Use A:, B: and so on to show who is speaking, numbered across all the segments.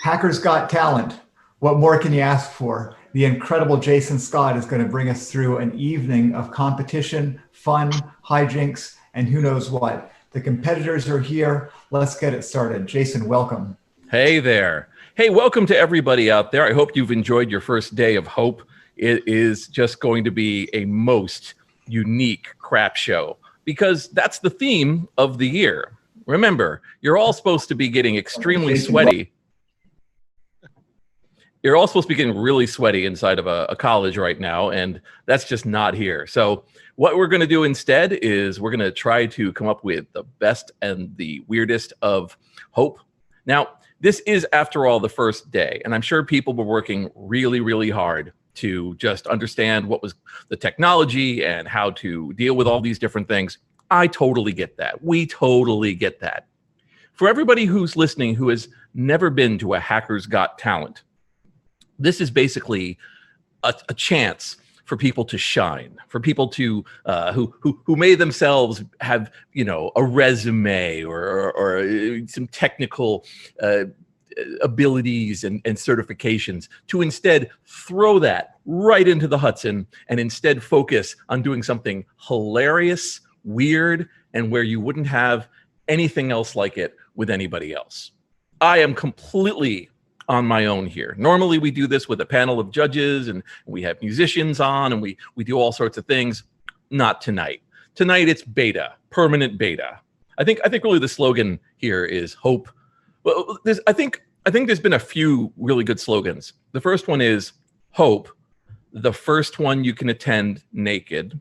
A: Hackers Got Talent. What more can you ask for? The incredible Jason Scott is going to bring us through an evening of competition, fun, hijinks, and who knows what. The competitors are here. Let's get it started. Jason, welcome.
B: Hey there. Hey, welcome to everybody out there. I hope you've enjoyed your first day of Hope. It is just going to be a most unique crap show because that's the theme of the year. Remember, you're all supposed to be getting extremely sweaty. You're all supposed to be getting really sweaty inside of a college right now, and that's just not here. So what we're going to do instead is we're going to try to come up with the best and the weirdest of Hope. Now, this is, after all, the first day, and I'm sure people were working really, really hard to just understand what was the technology and how to deal with all these different things. I totally get that. We totally get that. For everybody who's listening who has never been to a Hackers Got Talent, this is basically a chance for people to shine, for people to who may themselves have, you know, a resume or some technical abilities and certifications, to instead throw that right into the Hudson and instead focus on doing something hilarious, weird, and where you wouldn't have anything else like it with anybody else. I am completely on my own here. Normally we do this with a panel of judges and we have musicians on and we do all sorts of things. Not tonight. Tonight it's beta, permanent beta. I think really the slogan here is Hope. Well, I think there's been a few really good slogans. The first one is Hope, the first one you can attend naked.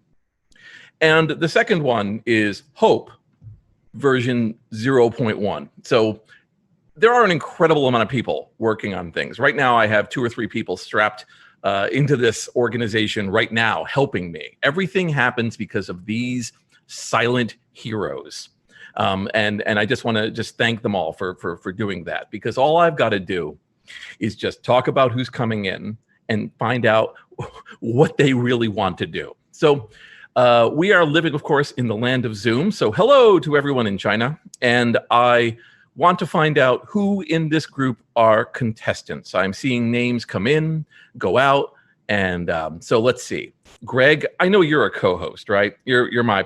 B: And the second one is Hope, version 0.1. So there are an incredible amount of people working on things. Right now, I have 2 or 3 people strapped into this organization right now, helping me. Everything happens because of these silent heroes. And I just want to thank them all for doing that, because all I've got to do is just talk about who's coming in and find out what they really want to do. So we are living, of course, in the land of Zoom. So hello to everyone in China. And I want to find out who in this group are contestants. I'm seeing names come in, go out, and so let's see. Greg, I know you're a co-host, right? You're my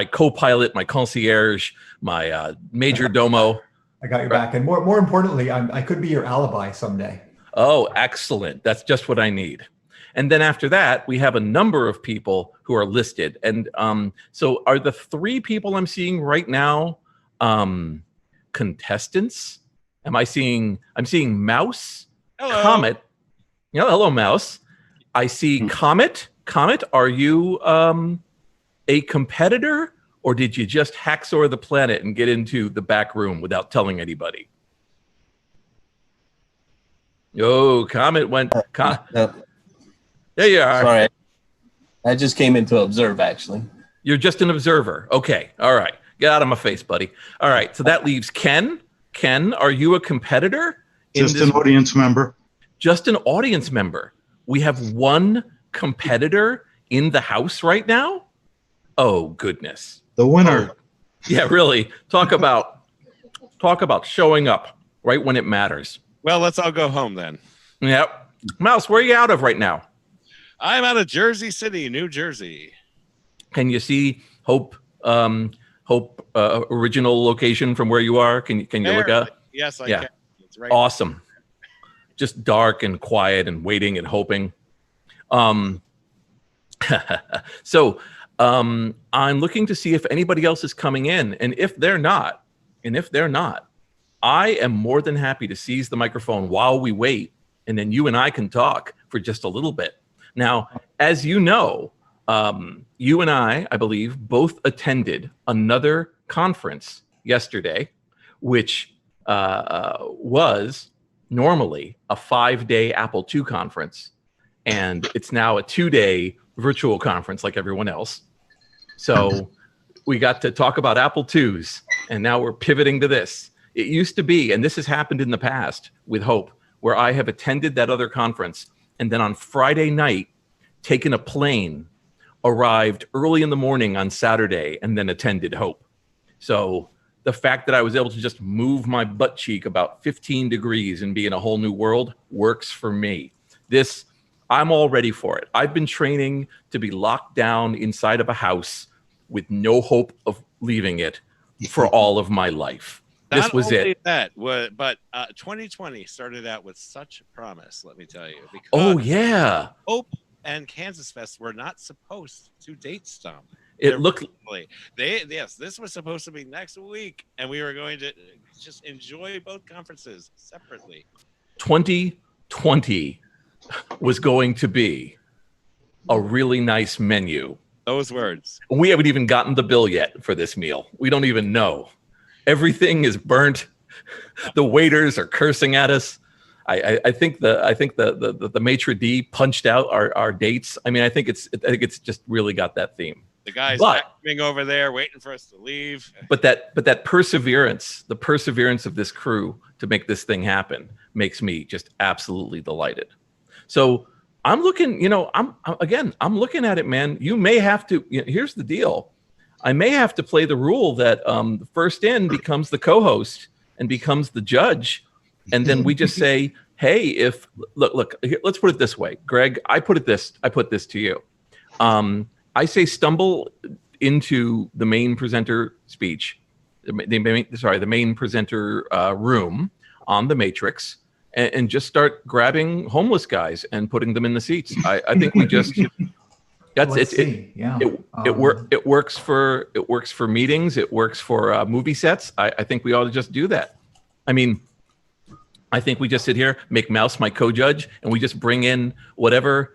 B: co-pilot, my concierge, my major domo.
A: I got your back, and more importantly, I could be your alibi someday.
B: Oh, excellent! That's just what I need. And then after that, we have a number of people who are listed, and so are the 3 people I'm seeing right now contestants? I'm seeing Mouse, hello. Comet. Yeah, hello, Mouse. I see Comet. Comet, are you a competitor, or did you just hacksaw the planet and get into the back room without telling anybody? Oh, Comet went.
C: No.
B: There you are.
C: Sorry, I just came in to observe, actually.
B: You're just an observer. Okay, all right. Get out of my face, buddy. All right, so that leaves Ken. Ken, are you a competitor?
D: Just an audience member.
B: Just an audience member. We have 1 competitor in the house right now? Oh, goodness.
D: The winner.
B: Oh, yeah, really. Talk about showing up right when it matters.
E: Well, let's all go home then.
B: Yep. Mouse, where are you out of right now?
E: I'm out of Jersey City, New Jersey.
B: Can you see Hope original location from where you are? Can you look at?
E: Yes, I can. It's right.
B: Awesome. Just dark and quiet and waiting and hoping. So I'm looking to see if anybody else is coming in, and if they're not, I am more than happy to seize the microphone while we wait, and then you and I can talk for just a little bit. Now, as you know, you and I believe, both attended another conference yesterday, which was normally a 5-day Apple II conference, and it's now a 2-day virtual conference like everyone else. So we got to talk about Apple IIs, and now we're pivoting to this. It used to be, and this has happened in the past with Hope, where I have attended that other conference, and then on Friday night, taken a plane, arrived early in the morning on Saturday, and then attended Hope. So the fact that I was able to just move my butt cheek about 15 degrees and be in a whole new world works for me. I'm all ready for it. I've been training to be locked down inside of a house with no hope of leaving it for all of my life. This was it.
E: But 2020 started out with such promise, let me tell you. Because
B: Oh, yeah.
E: Hope and Kansas Fest were not supposed to date stomp.
B: It looked...
E: This was supposed to be next week, and we were going to just enjoy both conferences separately.
B: 2020 was going to be a really nice menu.
E: Those words.
B: We haven't even gotten the bill yet for this meal. We don't even know. Everything is burnt. The waiters are cursing at us. I think the maitre d' punched out our dates. I mean, I think it's just really got that theme.
E: The guy's vacuuming over there, waiting for us to leave.
B: But that perseverance, the perseverance of this crew to make this thing happen, makes me just absolutely delighted. So I'm looking, I'm looking at it, man. You may have to. Here's the deal. I may have to play the rule that the first in becomes the co-host and becomes the judge, and then we just say, "Hey, look, let's put it this way, Greg. I put this to you. I say stumble into the main presenter speech, the main presenter room on the Matrix, and just start grabbing homeless guys and putting them in the seats. I think we just it works for meetings. It works for movie sets. I think we ought to just do that. I mean, I think we just sit here, make Mouse my co-judge, and we just bring in whatever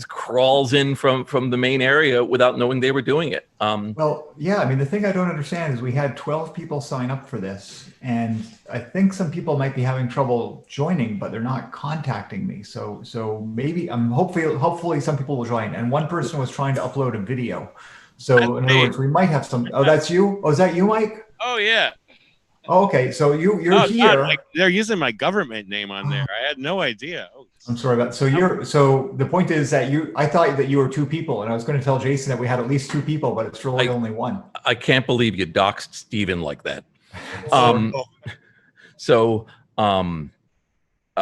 B: crawls in from the main area without knowing they were doing it.
A: Well, yeah, I mean, the thing I don't understand is we had 12 people sign up for this, and I think some people might be having trouble joining, but they're not contacting me. So maybe hopefully some people will join. And one person was trying to upload a video. So in other words, we might have some. Oh, that's you? Oh, is that you, Mike?
E: Oh, yeah.
A: Oh, okay, so you're here.
E: God, they're using my government name on there. I had no idea. Oh,
A: I'm sorry about. So the point is that I thought that you were two people, and I was going to tell Jason that we had at least two people, but it's really only one.
B: I can't believe you doxed Steven like that.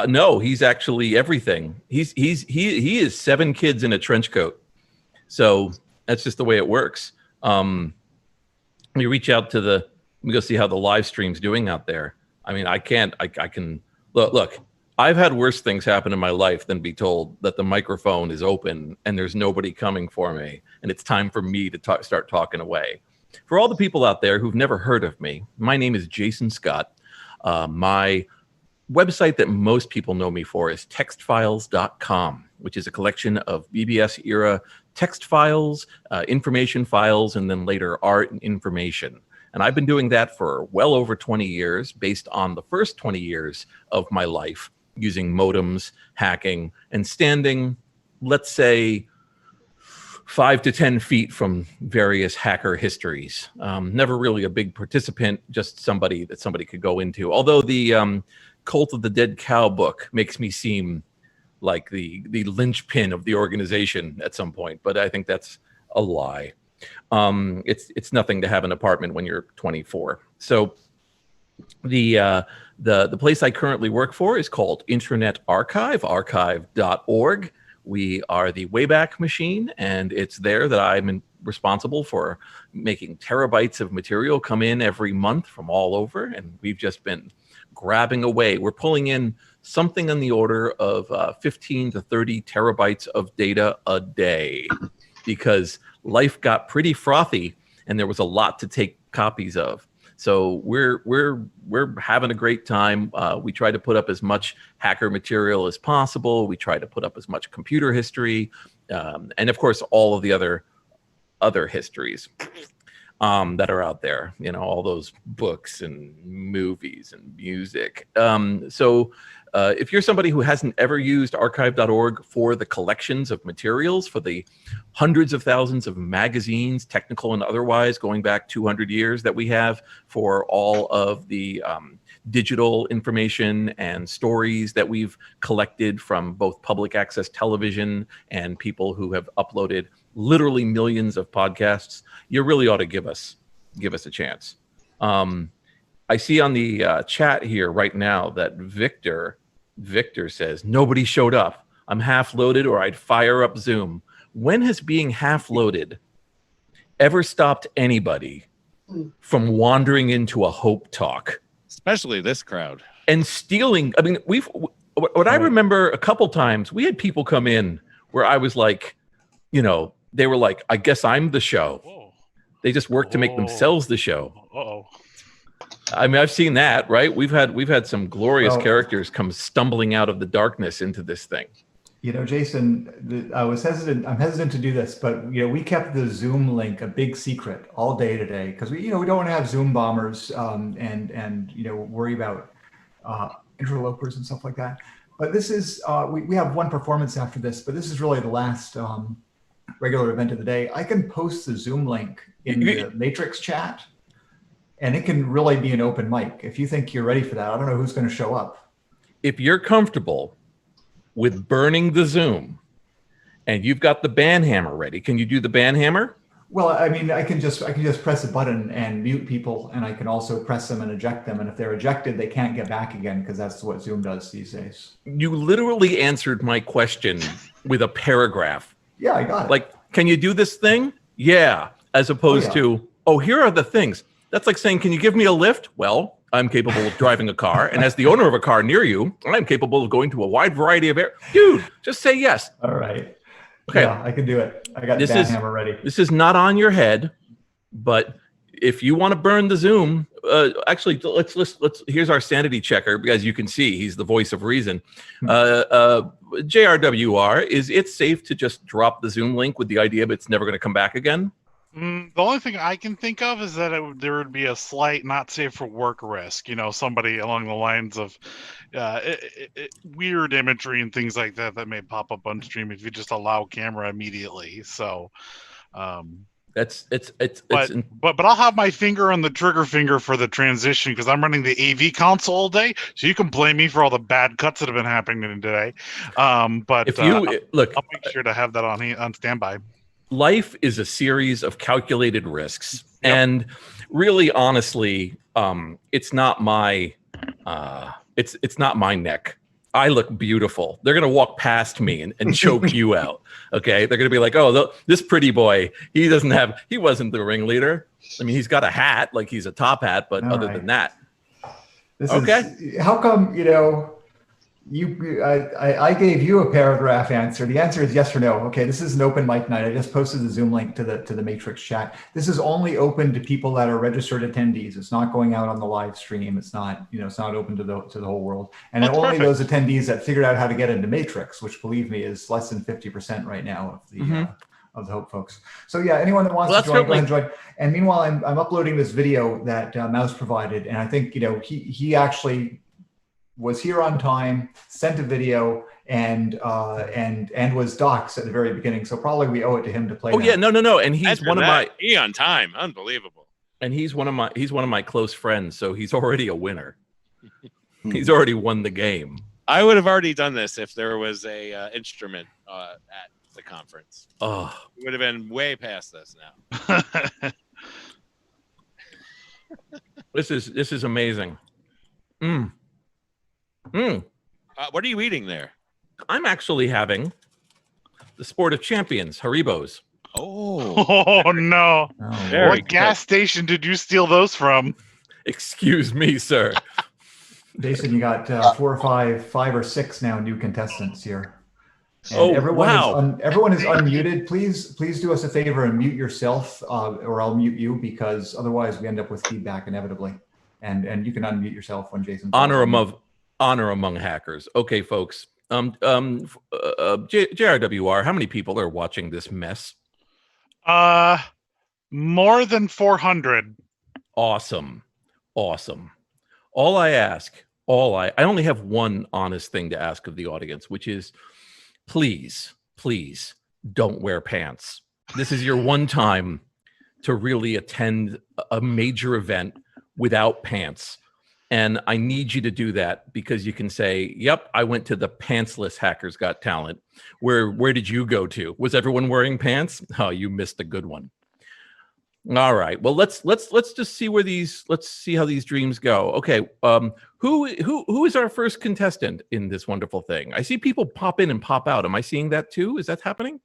B: No, he's actually everything. He is 7 kids in a trench coat. So that's just the way it works. We reach out to let me go see how the live stream's doing out there. I mean, I can look, I've had worse things happen in my life than be told that the microphone is open and there's nobody coming for me, and it's time for me to start talking away. For all the people out there who've never heard of me, my name is Jason Scott. My website that most people know me for is textfiles.com, which is a collection of BBS era text files, information files, and then later art and information. And I've been doing that for well over 20 years, based on the first 20 years of my life using modems, hacking, and standing, let's say, 5 to 10 feet from various hacker histories. Never really a big participant, just somebody that somebody could go into. Although the Cult of the Dead Cow book makes me seem like the linchpin of the organization at some point, but I think that's a lie. It's nothing to have an apartment when you're 24. So the place I currently work for is called Internet Archive, archive.org. We are the Wayback Machine, and it's there that I'm responsible for making terabytes of material come in every month from all over, and we've just been grabbing away. We're pulling in something on the order of 15 to 30 terabytes of data a day, because life got pretty frothy and there was a lot to take copies of. So we're having a great time. We try to put up as much hacker material as possible. We try to put up as much computer history, and of course all of the other histories that are out there. You know, all those books and movies and music. So if you're somebody who hasn't ever used archive.org for the collections of materials, for the hundreds of thousands of magazines, technical and otherwise, going back 200 years that we have, for all of the digital information and stories that we've collected from both public access television and people who have uploaded literally millions of podcasts, you really ought to give us a chance. I see on the chat here right now that Victor says, nobody showed up. I'm half loaded or I'd fire up Zoom. When has being half loaded ever stopped anybody from wandering into a Hope Talk?
E: Especially this crowd.
B: And stealing. I mean, what I remember a couple times, we had people come in where I was like, you know, they were like, I guess I'm the show.
F: Whoa.
B: They just work to make themselves the show.
F: Uh-oh.
B: I mean, I've seen that, right? We've had some glorious characters come stumbling out of the darkness into this thing.
A: You know, Jason, I'm hesitant to do this, but you know, we kept the Zoom link a big secret all day today because we don't want to have Zoom bombers and you know, worry about interlopers and stuff like that. But this is we have one performance after this, but this is really the last regular event of the day. I can post the Zoom link in the Matrix chat, and it can really be an open mic. If you think you're ready for that, I don't know who's going to show up.
B: If you're comfortable with burning the Zoom and you've got the ban hammer ready, can you do the ban hammer?
A: Well, I mean, I can just press a button and mute people, and I can also press them and eject them. And if they're ejected, they can't get back again because that's what Zoom does these days.
B: You literally answered my question with a paragraph.
A: Yeah, I got it.
B: Like, can you do this thing? Yeah. As opposed to, here are the things. That's like saying, can you give me a lift? Well, I'm capable of driving a car. And as the owner of a car near you, I'm capable of going to a wide variety of areas. Dude, just say yes.
A: All right.
B: Okay.
A: Yeah, I can do it. I got the ban hammer ready.
B: This is not on your head, but if you want to burn the Zoom, actually, let's here's our sanity checker, because you can see he's the voice of reason. JRWR, is it safe to just drop the Zoom link with the idea that it's never going to come back again?
F: The only thing I can think of is that there would be a slight not safe for work risk. You know, somebody along the lines of weird imagery and things like that may pop up on stream if you just allow camera immediately. So, but I'll have my finger on the trigger finger for the transition because I'm running the AV console all day. So you can blame me for all the bad cuts that have been happening today. But
B: if you look,
F: I'll make sure to have that on standby.
B: Life is a series of calculated risks.
F: Yep.
B: And really, honestly, it's not my it's not my neck. I look beautiful. They're going to walk past me and choke you out. Okay. They're going to be like, this pretty boy, he wasn't the ringleader. I mean, he's got a hat, like he's a top hat, but
A: All
B: other
A: right.
B: than that.
A: How come, I gave you a paragraph answer. The answer is yes or no. Okay, this is an open mic night. I just posted the Zoom link to the Matrix chat. This is only open to people that are registered attendees. It's not going out on the live stream. It's not, it's not open to the whole world. And only those attendees that figured out how to get into Matrix, which believe me is less than 50% right now of the Hope folks. So yeah, anyone that wants to join, go ahead and join. And meanwhile, I'm uploading this video that Mouse provided, and I think he actually was here on time, sent a video, and was doxxed at the very beginning. So probably we owe it to him to play.
B: No. And he's one of my
E: on time. Unbelievable.
B: And he's one of my close friends. So he's already a winner. He's already won the game.
E: I would have already done this if there was a instrument at the conference.
B: Oh,
E: it would have been way past this now.
B: This is amazing.
E: What are you eating there?
B: I'm actually having the Sport of Champions Haribos.
F: Oh no! What gas station did you steal those from?
B: Excuse me, sir.
A: Jason, you got 4 or 5 or 6 now new contestants here. And everyone is unmuted. Please do us a favor and mute yourself, or I'll mute you, because otherwise we end up with feedback inevitably. And you can unmute yourself when Jason.
B: Honor among hackers. Okay, folks. JRWR, how many people are watching this mess?
F: More than 400.
B: Awesome. All I ask, I only have one honest thing to ask of the audience, which is please don't wear pants. This is your one time to really attend a major event without pants. And I need you to do that, because you can say, yep, I went to the Pantsless Hackers Got Talent. Where did you go to? Was everyone wearing pants? Oh, you missed a good one. All right. Well, let's just see let's see how these dreams go. Okay. Who is our first contestant in this wonderful thing? I see people pop in and pop out. Am I seeing that too? Is that happening?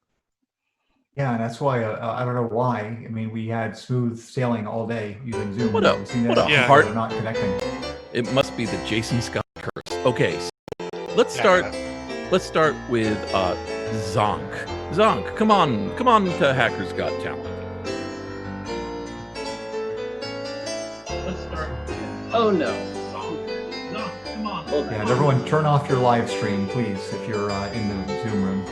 A: Yeah, and that's why I don't know why. I mean, we had smooth sailing all day using Zoom.
B: What a-
A: We've seen
B: what
A: that
B: a
F: Yeah.
B: heart-
A: they're not connecting.
B: It must be the Jason Scott curse. Okay. So let's start with Zonk. Zonk, come on to Hackers Got Talent.
G: Let's start. Oh no. Hold
A: Yeah,
G: on.
A: and everyone turn off your live stream, please, if you're in the Zoom room.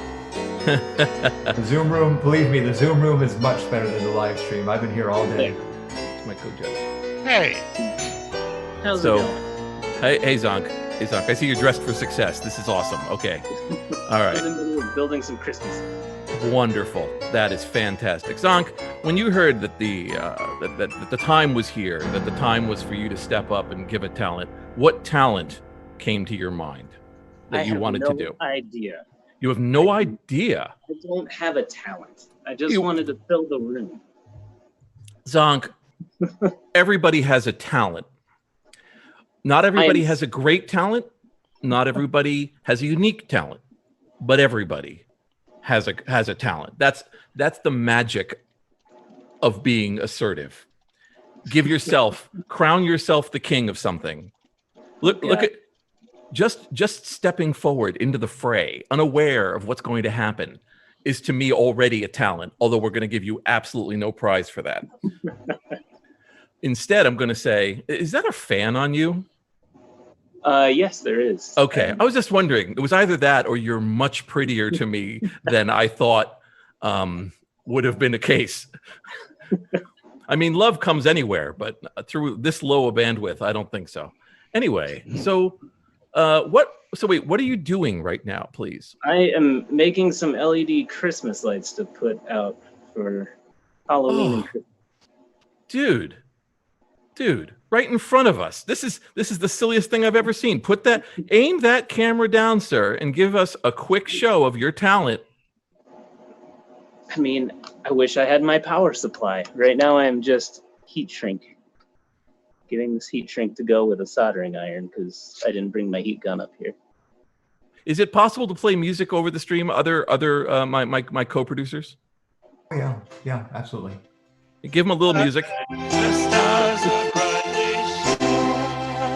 A: The Zoom room, believe me, the Zoom room is much better than the live stream. I've been here all day.
B: It's my co-judge.
F: Hey,
G: How's
B: So-
G: it going?
B: Hey Zonk. Hey Zonk. I see you're dressed for success. This is awesome. Okay. All
G: I'm
B: right.
G: in the middle of building some Christmas.
B: Wonderful. That is fantastic. Zonk, when you heard that that the time was here, that the time was for you to step up and give a talent, what talent came to your mind that
G: I
B: you
G: have
B: wanted
G: no
B: to do?
G: idea.
B: You have no idea.
G: I don't have a talent. I just
B: You-
G: wanted to fill the room.
B: Zonk, everybody has a talent. Not everybody
G: am-
B: has a great talent. Not everybody has a unique talent, but everybody has a talent. That's the magic of being assertive. Give yourself, crown yourself the king of something. Look
G: Yeah.
B: at just stepping forward into the fray, unaware of what's going to happen, is to me already a talent, although we're going to give you absolutely no prize for that. Instead, I'm going to say, is that a fan on you?
G: Yes, there is.
B: Okay. I was just wondering. It was either that or you're much prettier to me than I thought would have been the case. I mean, love comes anywhere, but through this low a bandwidth, I don't think so. Anyway, so wait, what are you doing right now, please?
G: I am making some LED Christmas lights to put out for Halloween and
B: Oh.
G: Christmas.
B: Dude, right in front of us. This is the silliest thing I've ever seen. Aim that camera down, sir, and give us a quick show of your talent.
G: I mean, I wish I had my power supply. Right now I am just heat shrink. Getting this heat shrink to go with a soldering iron because I didn't bring my heat gun up here.
B: Is it possible to play music over the stream? My co-producers?
A: Oh, yeah, absolutely.
B: Give them a little music.
E: The stars are brightly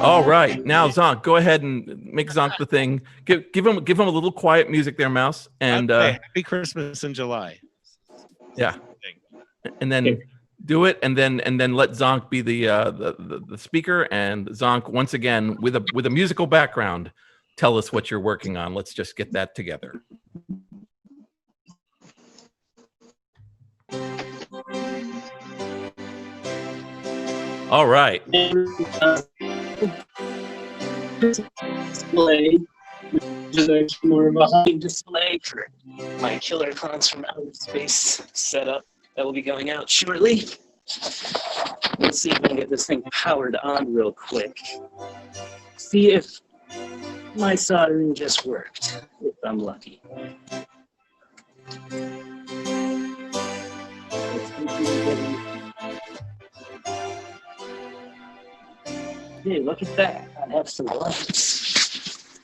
B: All right, now Zonk, go ahead and make Zonk the thing. Give him a little quiet music there, Mouse, and
E: Happy Christmas in July.
B: yeah, and then do it, and then let Zonk be the speaker, and Zonk once again with a musical background, tell us what you're working on. Let's just get that together. All right.
G: Display, which is actually more of a hunting display for my killer clowns from outer space setup that will be going out shortly. Let's see if we can get this thing powered on real quick. See if my soldering just worked, if I'm lucky. Hey, look at that. I have some lights.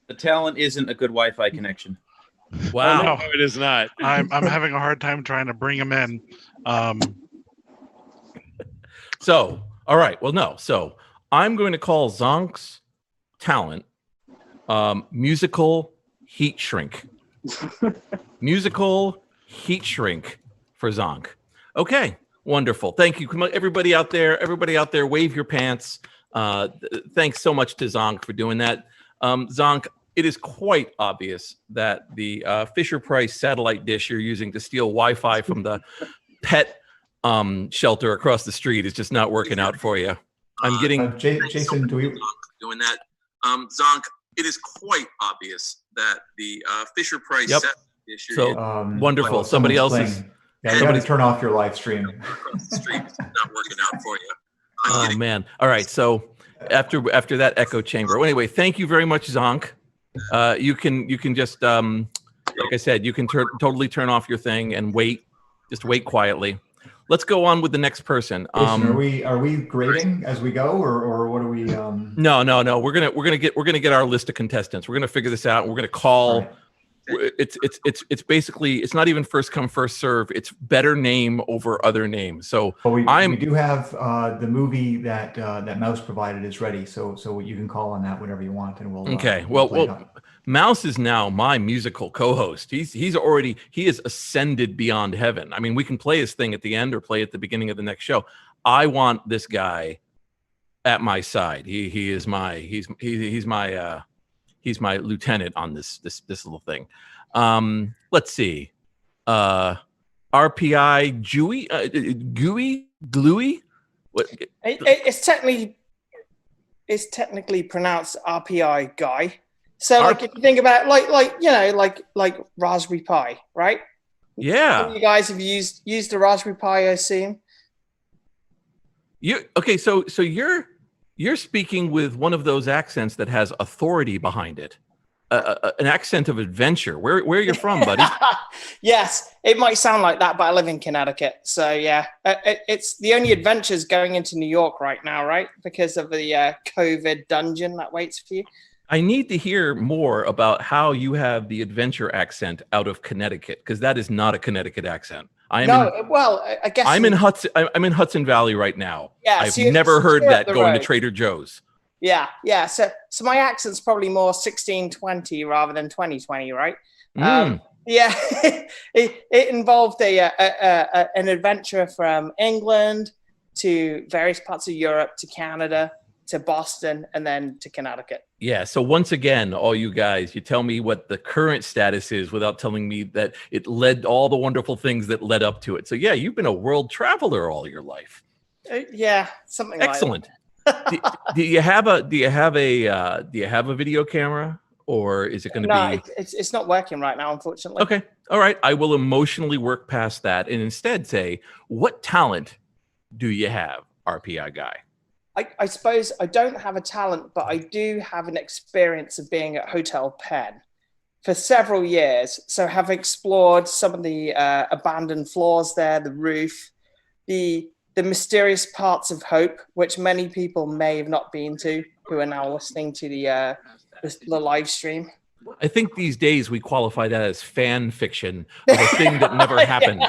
H: The talent isn't a good Wi-Fi connection.
B: Wow.
E: No, it is not.
F: I'm having a hard time trying to bring him in.
B: So, all right. Well, no. So I'm going to call Zonk's talent musical heat shrink. Musical heat shrink for Zonk. Okay. Wonderful. Thank you. Come on, everybody out there, wave your pants. Thanks so much to Zonk for doing that. Zonk, it is quite obvious that the Fisher-Price satellite dish you're using to steal Wi-Fi from the pet shelter across the street is just not working out for you. I'm getting
A: Jason, do we?
B: doing that. Zonk, it is quite obvious that the Fisher-Price satellite dish you're using wonderful.
A: well,
B: Somebody
A: someone's
B: else is
A: playing. Yeah, you got to turn off your live stream.
B: across the street is not working out for you. Oh man. All right. So after that echo chamber. Well, anyway, thank you very much, Zonk. You can just like I said, you can totally turn off your thing and wait. Just wait quietly. let's go on with the next person.
A: Jason, are we grading as we go, or what are we?
B: No. We're gonna get our list of contestants. We're gonna figure this out. We're gonna call.
A: Right.
B: It's basically, it's not even first come first serve. It's better name over other names. So
A: But we do have the movie that Mouse provided is ready, so you can call on that whenever you want, and we'll.
B: Okay.
A: We'll play it
B: Well,
A: up.
B: Mouse is now my musical co-host. He has ascended beyond heaven. I mean, we can play his thing at the end or play at the beginning of the next show. I want this guy at my side. He's my lieutenant on this little thing. Let's see. RPI Gooey Gluey. What?
I: It's technically pronounced RPI guy. So like if you think about like Raspberry Pi, right?
B: Yeah.
I: You guys have used the Raspberry Pi, I assume.
B: Okay? So you're speaking with one of those accents that has authority behind it. An accent of adventure. Where you're from, buddy?
I: Yes, it might sound like that, but I live in Connecticut. So yeah, it's the only adventures going into New York right now, right? Because of the COVID dungeon that waits for you.
B: I need to hear more about how you have the adventure accent out of Connecticut, because that is not a Connecticut accent. I guess I'm in Hudson Valley right now.
I: Yeah,
B: I've never heard that going to Trader Joe's.
I: Yeah. So my accent's probably more 1620 rather than 2020, right? Yeah, it involved an adventure from England to various parts of Europe to Canada to Boston and then to Connecticut.
B: Yeah. So once again, all you guys, you tell me what the current status is without telling me that it led all the wonderful things that led up to it. So yeah, you've been a world traveler all your life.
I: Yeah, something
B: excellent. Do you have a video camera, or is it going to be?
I: No, it's not working right now, unfortunately.
B: Okay. All right. I will emotionally work past that and instead say, what talent do you have, RPI guy?
I: I suppose I don't have a talent, but I do have an experience of being at Hotel Penn for several years. So have explored some of the abandoned floors there, the roof, the mysterious parts of Hope, which many people may have not been to, who are now listening to the live stream.
B: I think these days we qualify that as fan fiction of a thing that never happened.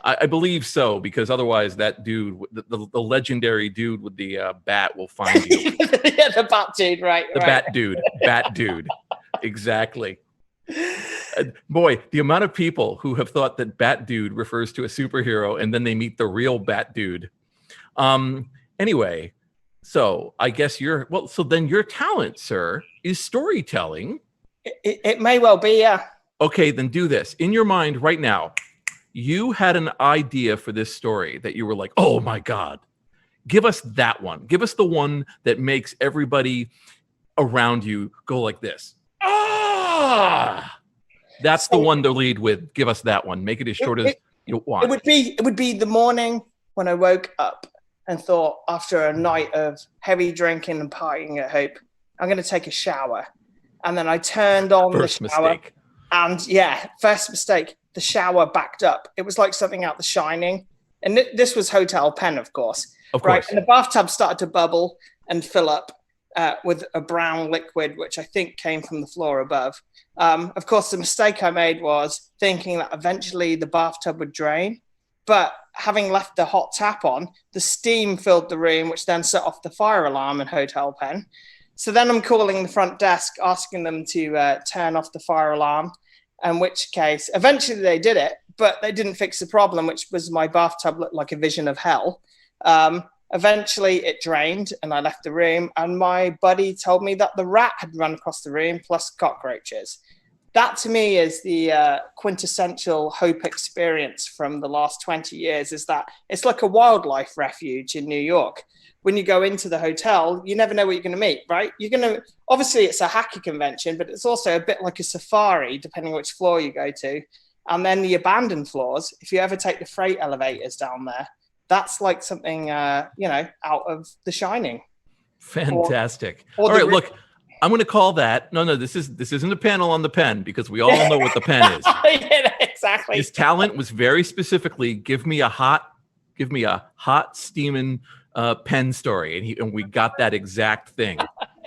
B: I believe so, because otherwise that dude, the legendary dude with the bat will find you.
I: Yeah, the bat dude, right.
B: Bat dude. Exactly. Boy, the amount of people who have thought that Bat Dude refers to a superhero and then they meet the real Bat Dude. Anyway, so I guess so then your talent, sir, is storytelling.
I: It may well be, yeah.
B: Okay, then do this. In your mind right now, you had an idea for this story that you were like, oh my God, give us that one. Give us the one that makes everybody around you go like this. That's the one to lead with. Give us that one. Make it as short as you want.
I: It would be the morning when I woke up and thought, after a night of heavy drinking and partying at Hope, I'm going to take a shower. And then I turned on the shower.
B: Mistake.
I: And yeah, first mistake, the shower backed up. It was like something out The Shining. And this was Hotel Penn, of course.
B: Of course.
I: And the bathtub started to bubble and fill up with a brown liquid, which I think came from the floor above. Of course, the mistake I made was thinking that eventually the bathtub would drain. But having left the hot tap on, the steam filled the room, which then set off the fire alarm in Hotel Penn. So then I'm calling the front desk, asking them to turn off the fire alarm, in which case, eventually they did it, but they didn't fix the problem, which was my bathtub looked like a vision of hell. Eventually it drained and I left the room, and my buddy told me that the rat had run across the room plus cockroaches. That to me is the quintessential Hope experience from the last 20 years, is that it's like a wildlife refuge in New York. When you go into the hotel, you never know what you're going to meet, right? Obviously it's a hacker convention, but it's also a bit like a safari, depending which floor you go to. And then the abandoned floors, if you ever take the freight elevators down there, that's like something, out of The Shining.
B: Fantastic. All right, look, I'm going to call that. No, this isn't a panel on the pen, because we all know what the pen is.
I: Yeah, exactly.
B: His talent was very specifically, give me a hot give me a hot steaming pen story, and we got that exact thing.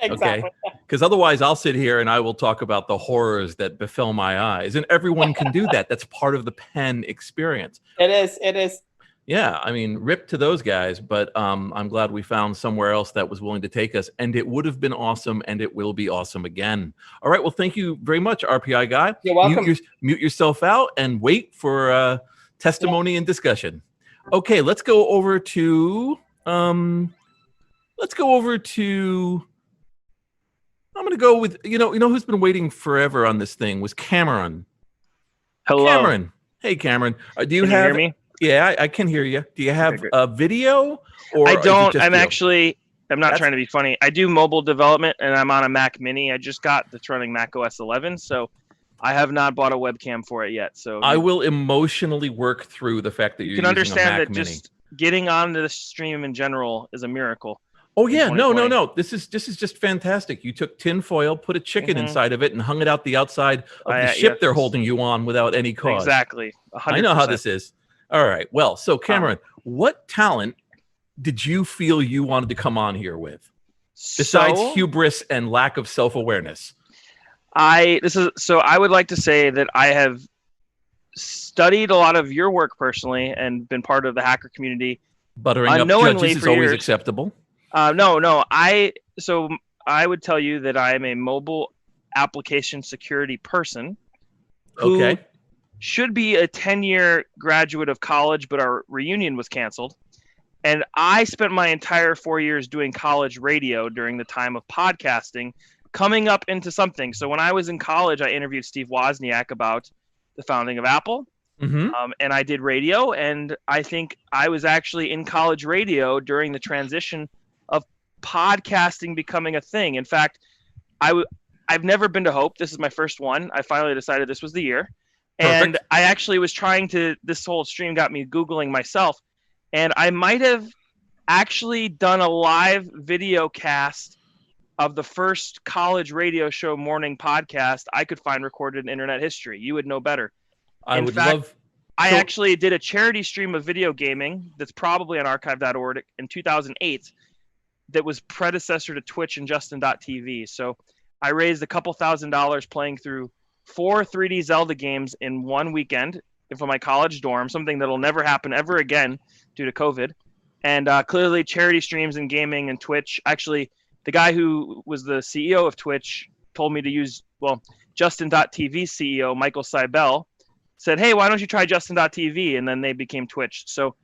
I: Exactly.
B: Okay, because otherwise I'll sit here and I will talk about the horrors that befell my eyes, and everyone can do that. That's part of the pen experience.
I: It is.
B: Yeah, I mean, rip to those guys, but I'm glad we found somewhere else that was willing to take us, and it would have been awesome, and it will be awesome again. All right, well, thank you very much, RPI guy.
I: You're welcome.
B: Mute yourself out and wait for testimony and discussion. Okay, let's go over to I'm gonna go with you know who's been waiting forever on this thing was Cameron.
J: Hello.
B: Cameron. Hey, Cameron. Do you
J: Can you
B: have
J: hear me?
B: Yeah, I can hear you. Do you have
J: great.
B: a video? Or
J: I
B: is it
J: don't.
B: just
J: I'm
B: video?
J: not trying to be funny. I do mobile development, and I'm on a Mac Mini. I just got that's running Mac OS 11, so I have not bought a webcam for it yet. So
B: I will emotionally work through the fact that you're
J: you can
B: using a
J: understand
B: Mac
J: that
B: Mini.
J: just getting onto the stream in general is a miracle.
B: Oh yeah,
J: in
B: no.
J: 2020.
B: This is just fantastic. You took tin foil, put a chicken
J: Mhm.
B: inside of it, and hung it out the outside of the
J: Yeah,
B: ship they're
J: yes.
B: holding you on without any cause.
J: Exactly. 100%.
B: I know how this is. All right. Well, so Cameron, what talent did you feel you wanted to come on here with, besides
J: So,
B: hubris and lack of self-awareness?
J: I would like to say that I have studied a lot of your work personally and been part of the hacker community.
B: Buttering up
J: Unknowingly
B: judges is
J: for
B: always
J: years.
B: acceptable.
J: No. I would tell you that I am a mobile application security person who
B: Okay.
J: should be a 10-year graduate of college, but our reunion was canceled. And I spent my entire 4 years doing college radio during the time of podcasting, coming up into something. So when I was in college, I interviewed Steve Wozniak about the founding of Apple.
B: Mm-hmm.
J: And I did radio, and I think I was actually in college radio during the transition of podcasting becoming a thing. In fact, I've never been to Hope. This is my first one. I finally decided this was the year. And
B: Perfect.
J: I actually was this whole stream got me Googling myself, and I might have actually done a live video cast of the first college radio show morning podcast I could find recorded in internet history. You would know better.
B: I
J: In
B: would
J: fact,
B: love.
J: I
B: So-
J: actually did a charity stream of video gaming that's probably on archive.org in 2008 that was predecessor to Twitch and Justin.tv. So I raised a couple $1,000s playing through 4 3D Zelda games in one weekend from my college dorm, something that'll never happen ever again due to COVID. And clearly charity streams and gaming and Twitch. Actually, the guy who was the CEO of Twitch told me to use, Justin.tv CEO, Michael Seibel, said, hey, why don't you try Justin.tv? And then they became Twitch. So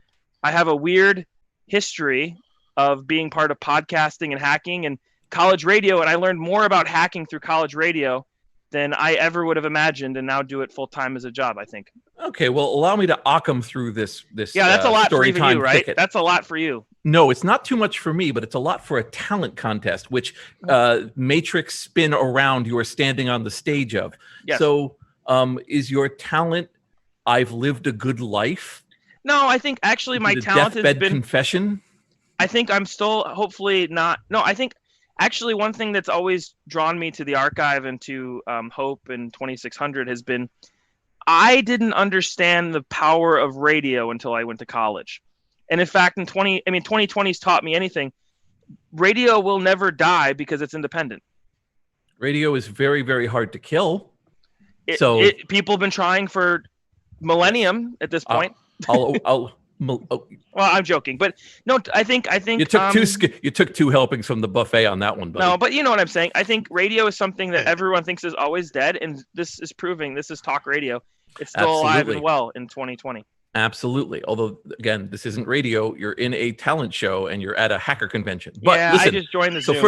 J: I have a weird history of being part of podcasting and hacking and college radio. And I learned more about hacking through college radio than I ever would have imagined, and now do it full time as a job, I think.
B: Okay, well, allow me to Occam through this.
J: Yeah, that's a lot for
B: story
J: even
B: time
J: you, right?
B: thicket.
J: That's a lot for you.
B: No, it's not too much for me, but it's a lot for a talent contest, which matrix spin around you are standing on the stage of.
J: Yes.
B: So is your talent, I've lived a good life?
J: No, I think actually my
B: The
J: talent has
B: deathbed
J: been.
B: confession?
J: I think I'm still hopefully not. No, I think actually one thing that's always drawn me to the archive and to Hope and 2600 has been I didn't understand the power of radio until I went to college. And in fact, 2020's taught me anything. Radio will never die because it's independent.
B: Radio is very, very hard to kill.
J: People have been trying for millennium at this point.
B: Well,
J: I'm joking, but no, I think
B: you took two helpings from the buffet on that one, buddy.
J: No, but you know what I'm saying. I think radio is something that everyone thinks is always dead, and this is proving this is talk radio. It's still alive and well in 2020.
B: Absolutely. Although, again, this isn't radio. You're in a talent show and you're at a hacker convention. But
J: yeah,
B: listen,
J: I just joined the
B: so
J: Zoom.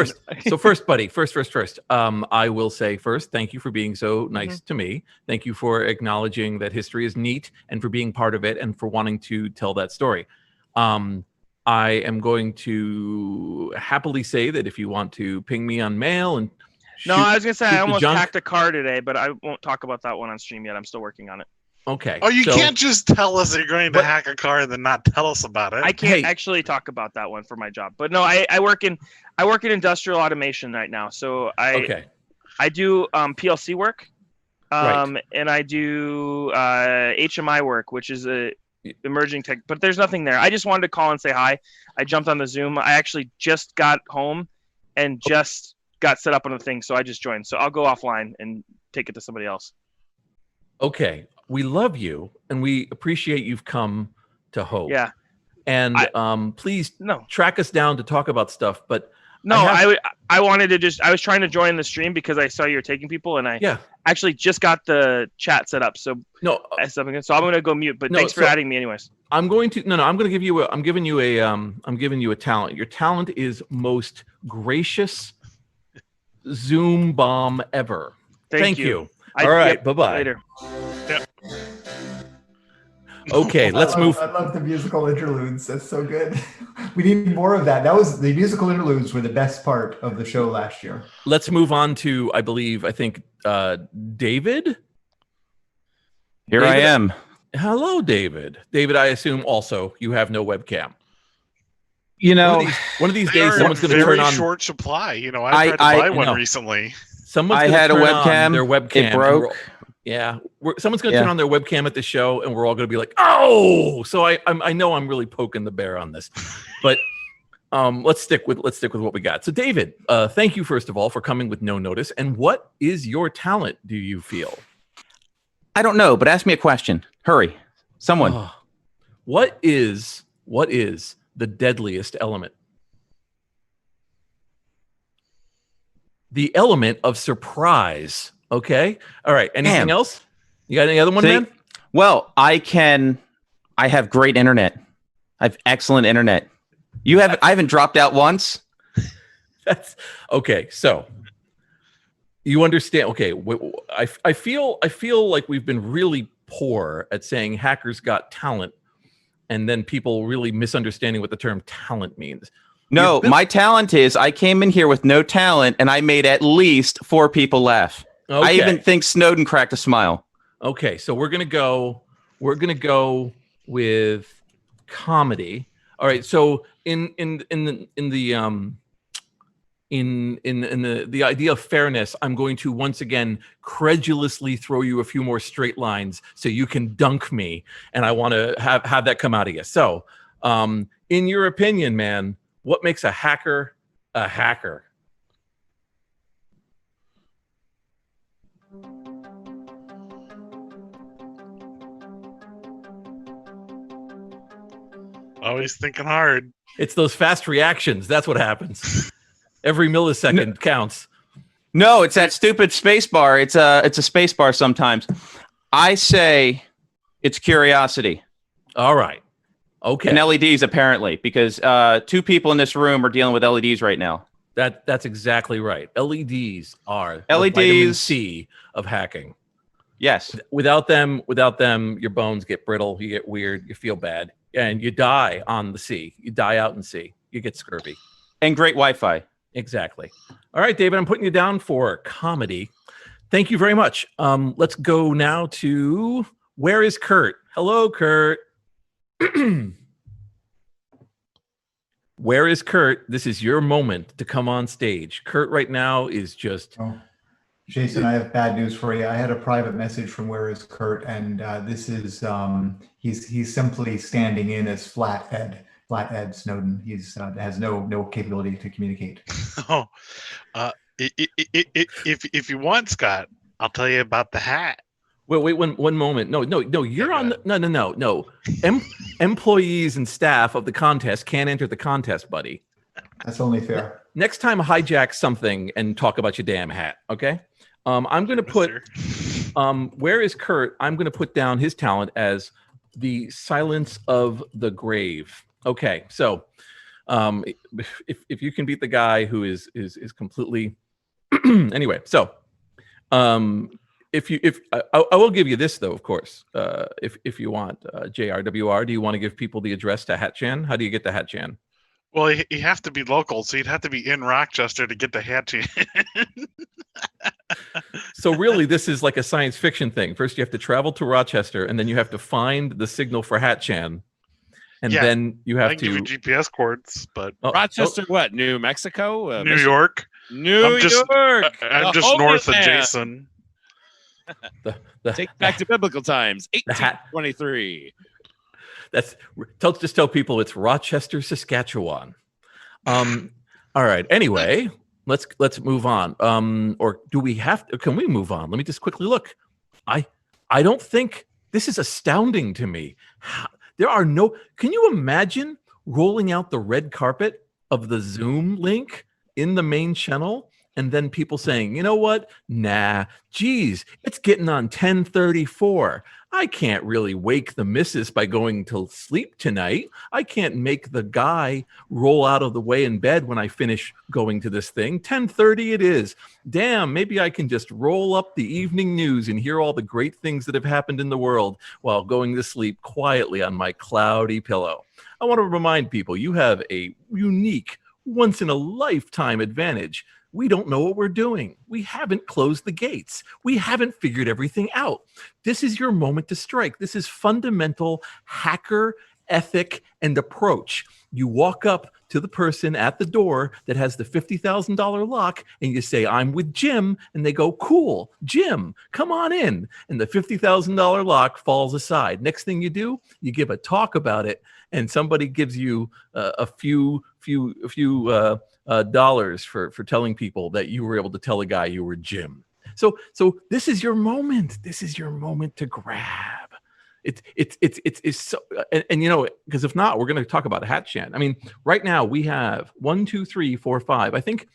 B: first, buddy, first. I will say first, thank you for being so nice to me. Thank you for acknowledging that history is neat and for being part of it and for wanting to tell that story. I am going to happily say that if you want to ping me on mail and
J: I was gonna say I almost hacked a car today, but I won't talk about that one on stream yet. I'm still working on it.
B: Okay.
F: Oh, you can't just tell us you're going to hack a car and then not tell us about it.
J: I can't actually talk about that one for my job. But no, I work in industrial automation right now. So I do PLC work,
B: Right.
J: and I do HMI work, which is emerging tech, but there's nothing there. I just wanted to call and say hi. I jumped on the Zoom. I actually just got home and just got set up on the thing, so I just joined. So I'll go offline and take it to somebody else.
B: Okay. We love you, and we appreciate you've come to Hope.
J: Yeah.
B: And please track us down to talk about stuff. But
J: no, I wanted to I was trying to join the stream because I saw you were taking people, and I actually just got the chat set up. So so I'm going to go mute. But thanks for adding me, anyways.
B: I'm going to I'm going to give you I'm giving you a talent. Your talent is most gracious Zoom bomb ever. Thank you. All right. Bye-bye.
J: Later.
F: Yep.
B: Okay, let's move.
A: I love the musical interludes. That's so good. We need more of that. The musical interludes were the best part of the show last year.
B: Let's move on to, I think, David.
H: Here I am.
B: Hello, David. David, I assume also you have no webcam.
H: You know,
B: one of these days, someone's going to turn on.
F: Short supply. You know, I tried to buy one recently.
B: Someone's
H: I had a
B: webcam.
H: Their
B: webcam.
H: It broke.
B: Someone's going to turn on their webcam at the show, and we're all going to be like, "Oh!" So I know I'm really poking the bear on this, but let's stick with what we got. So, David, thank you first of all for coming with no notice. And what is your talent? Do you feel?
H: I don't know, but ask me a question. Hurry, someone.
B: What is the deadliest element? The element of surprise. Okay. All right. Anything else? You got any other one, man?
H: Well, I have great internet. I have excellent internet. I haven't dropped out once.
B: That's okay. So you understand. Okay. I feel like we've been really poor at saying hackers got talent, and then people really misunderstanding what the term talent means.
H: No, my talent is I came in here with no talent, and I made at least 4 people laugh. Okay. I even think Snowden cracked a smile.
B: Okay, so we're gonna go with comedy. All right, so in the idea of fairness, I'm going to once again credulously throw you a few more straight lines so you can dunk me, and I want to have that come out of you. So, in your opinion, man, what makes a hacker a hacker?
F: Always thinking hard.
B: It's those fast reactions. That's what happens. Every millisecond counts.
H: No, it's that stupid space bar. It's a space bar sometimes. I say it's curiosity.
B: All right. Okay.
H: And LEDs apparently, because 2 people in this room are dealing with LEDs right now.
B: That's exactly right. LEDs are
H: LEDs
B: the vitamin C of hacking.
H: Yes.
B: Without them, your bones get brittle. You get weird. You feel bad, and you die on the sea. You die out in sea. You get scurvy.
H: And great Wi-Fi.
B: Exactly. All right, David, I'm putting you down for comedy. Thank you very much. Let's go now to where is Kurt? Hello, Kurt. Where is Kurt? This is your moment to come on stage. Kurt right now is just...
A: Jason, I have bad news for you. I had a private message from Where is Kurt, and this is he's simply standing in as Flathead Snowden. He's has no capability to communicate.
F: Oh, if you want, Scott, I'll tell you about the hat.
B: Wait, one moment. No. You're on. No. Employees and staff of the contest can't enter the contest, buddy.
A: That's only fair.
B: Next time, hijack something and talk about your damn hat. Okay. I'm going to put. Where is Kurt? I'm going to put down his talent as the silence of the grave. Okay. So, if you can beat the guy who is completely. Anyway, so. If I will give you this though, of course, if you want, JRWR, do you want to give people the address to Hatchan? How do you get to Hatchan?
F: Well, you have to be local, so you'd have to be in Rochester to get to Hatchan.
B: So really, this is like a science fiction thing. First, you have to travel to Rochester, and then you have to find the signal for Hatchan, and then you have to
F: give you GPS codes. But
E: Rochester, what? New Mexico?
F: New York.
E: New York.
F: I'm just north of Jason.
E: Take back to biblical times, 1823.
B: Just tell people it's Rochester, Saskatchewan. All right. Anyway, let's move on. Or do we have to? Can we move on? Let me just quickly look. I don't think this is astounding to me. There are no. Can you imagine rolling out the red carpet of the Zoom link in the main channel, and then people saying, you know what? Nah, geez, it's getting on 10:34. I can't really wake the missus by going to sleep tonight. I can't make the guy roll out of the way in bed when I finish going to this thing. 10:30 it is. Damn, maybe I can just roll up the evening news and hear all the great things that have happened in the world while going to sleep quietly on my cloudy pillow. I want to remind people you have a unique, once-in-a-lifetime advantage. We don't know what we're doing. We haven't closed the gates. We haven't figured everything out. This is your moment to strike. This is fundamental hacker ethic and approach. You walk up to the person at the door that has the $50,000 lock and you say, I'm with Jim. And they go, cool, Jim, come on in. And the $50,000 lock falls aside. Next thing you do, you give a talk about it and somebody gives you a few dollars for telling people that you were able to tell a guy you were Jim. So this is your moment. This is your moment to grab. It's so, and you know, because if not, we're going to talk about Hat Shan. I mean, right now we have 1, 2, 3, 4, 5. I think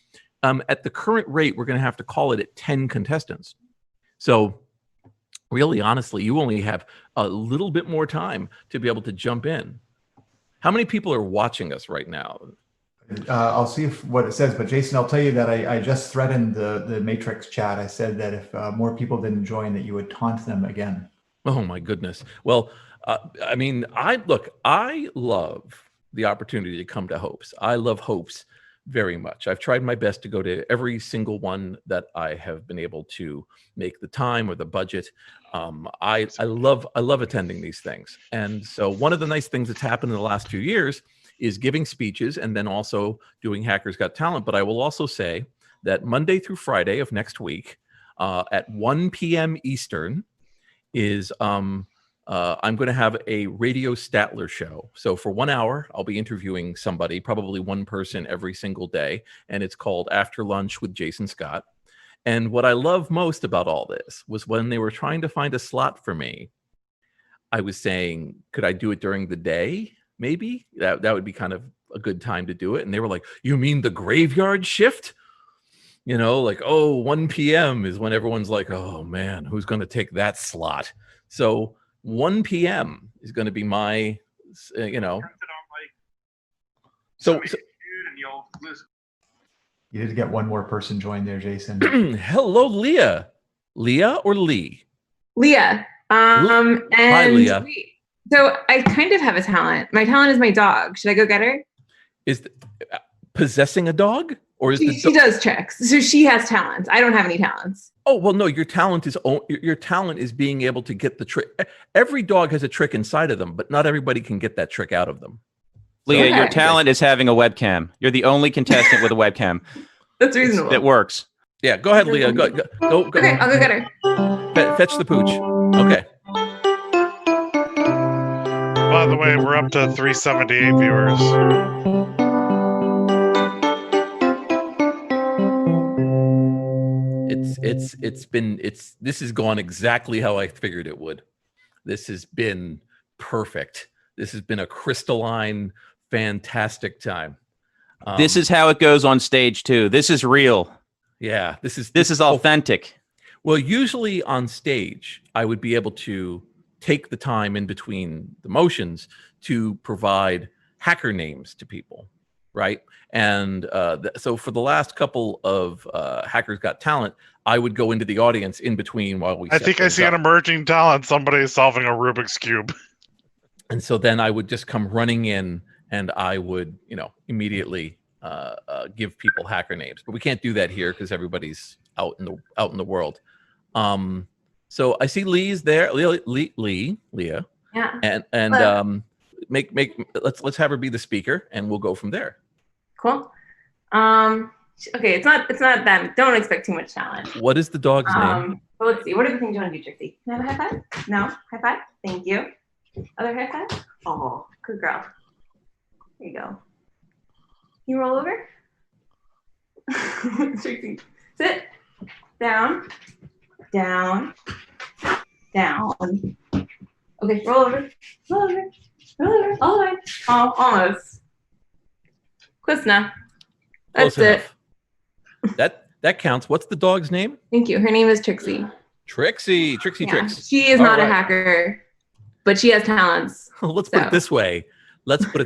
B: at the current rate, we're going to have to call it at 10 contestants. So really, honestly, you only have a little bit more time to be able to jump in. How many people are watching us right now?
A: I'll see what it says, but Jason, I'll tell you that I just threatened the Matrix chat. I said that if more people didn't join, that you would taunt them again.
B: Oh my goodness. Well, I mean, I love the opportunity to come to Hopes. I love Hopes very much. I've tried my best to go to every single one that I have been able to make the time or the budget. I love attending these things. And so one of the nice things that's happened in the last few years is giving speeches and then also doing Hackers Got Talent. But I will also say that Monday through Friday of next week at 1 p.m. Eastern is I'm going to have a Radio Statler show. So for 1 hour, I'll be interviewing somebody, probably one person every single day. And it's called After Lunch with Jason Scott. And what I love most about all this was when they were trying to find a slot for me, I was saying, could I do it during the day? Maybe that would be kind of a good time to do it. And they were like, you mean the graveyard shift? You know, like, oh, 1 p.m. is when everyone's like, oh man, who's going to take that slot? So 1 p.m. is going to be my, you know. So
A: you did get one more person joined there, Jason.
B: Hello, Leah. Leah or Lee?
K: Leah. And
B: hi, Leah.
K: So I kind of have a talent. My talent is my dog. Should I go get her?
B: Is possessing a dog? Or is
K: she does tricks, so she has talents. I don't have any talents.
B: Oh well, no. Your talent is being able to get the trick. Every dog has a trick inside of them, but not everybody can get that trick out of them.
H: Leah, your talent is having a webcam. You're the only contestant with a webcam.
K: That's reasonable.
H: It works.
B: Yeah, go ahead, Leah. Go.
K: Okay, I'll go get her.
B: Fetch the pooch. Okay.
F: By the way, we're up to 378 viewers.
B: This has gone exactly how I figured it would. This has been perfect. This has been a crystalline, fantastic time.
H: This is how it goes on stage too. This is real.
B: Yeah, this is
H: authentic.
B: Well, usually on stage, I would be able to take the time in between the motions to provide hacker names to people, right? And so for the last couple of Hackers Got Talent, I would go into the audience in between while we.
F: I think I see an emerging talent. Somebody is solving a Rubik's Cube.
B: And so then I would just come running in and I would, immediately give people hacker names. But we can't do that here because everybody's out in the world. So I see Lee's there. Leah.
K: Yeah.
B: And let's have her be the speaker and we'll go from there.
K: Cool. Okay, it's not that. Don't expect too much talent.
B: What is the dog's name?
K: But let's see. What are the things you want to do, Trixie? Can I have a high five? No? High five? Thank you. Other high five? Oh, good girl. There you go. You roll over. Trixie, sit. Down. Down. Down. Okay, roll over. Roll over. Roll over. All the way. Oh, almost. Close enough. That's
B: Close
K: it.
B: enough. That counts. What's the dog's name?
K: Thank you. Her name is Trixie.
B: Trixie.
K: Yeah. She is not a hacker, but she has talents.
B: Let's put it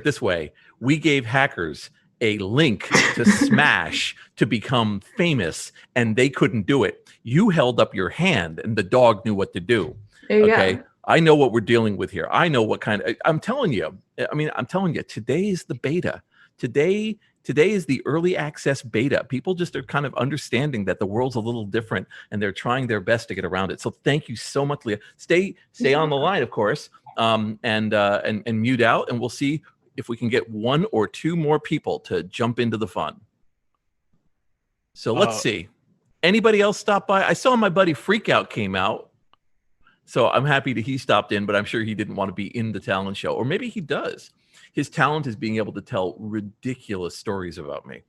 B: this way. We gave hackers a link to smash to become famous, and they couldn't do it. You held up your hand, and the dog knew what to do.
K: There you go.
B: I know what we're dealing with here. I know what kind of. I'm telling you. Today is the beta. Today is the early access beta. People just are kind of understanding that the world's a little different, and they're trying their best to get around it. So thank you so much, Leah. Stay on the line, of course, and mute out, and we'll see if we can get one or two more people to jump into the fun. So let's see. Anybody else stop by? I saw my buddy Freakout came out. So I'm happy that he stopped in, but I'm sure he didn't want to be in the talent show. Or maybe he does. His talent is being able to tell ridiculous stories about me.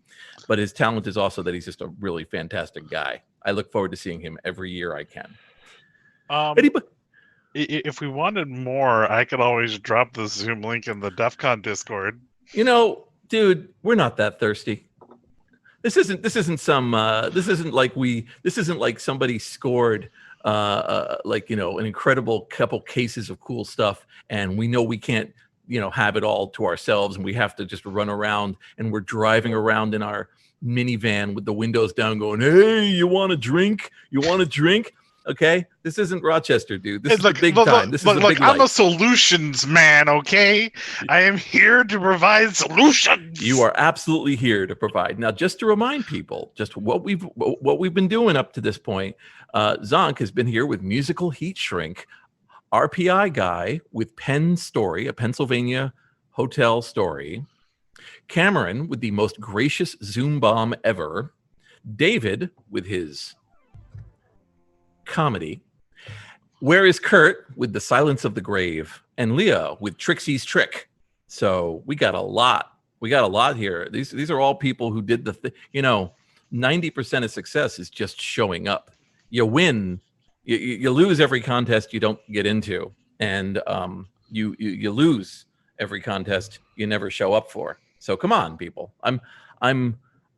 B: But his talent is also that he's just a really fantastic guy. I look forward to seeing him every year I can. Anybody?
F: If we wanted more, I could always drop the Zoom link in the DEF CON Discord.
B: Dude, we're not that thirsty. This isn't like somebody scored an incredible couple cases of cool stuff, and we know we can't have it all to ourselves, and we have to just run around, and we're driving around in our minivan with the windows down going, hey, you want a drink? Okay, this isn't Rochester, dude. This is the big time. This is the big life.
F: I'm a solutions man, okay? I am here to provide solutions.
B: You are absolutely here to provide. Now, just to remind people, just what we've been doing up to this point, Zonk has been here with Musical Heat Shrink, RPI Guy with Penn Story, a Pennsylvania hotel story, Cameron with the most gracious Zoom bomb ever, David with his comedy, Where is Kurt with The Silence of the Grave, and Leah with Trixie's Trick. So we got a lot here. These are all people who did 90% of success is just showing up. You win, you lose every contest you don't get into, and you lose every contest you never show up for. So come on, people.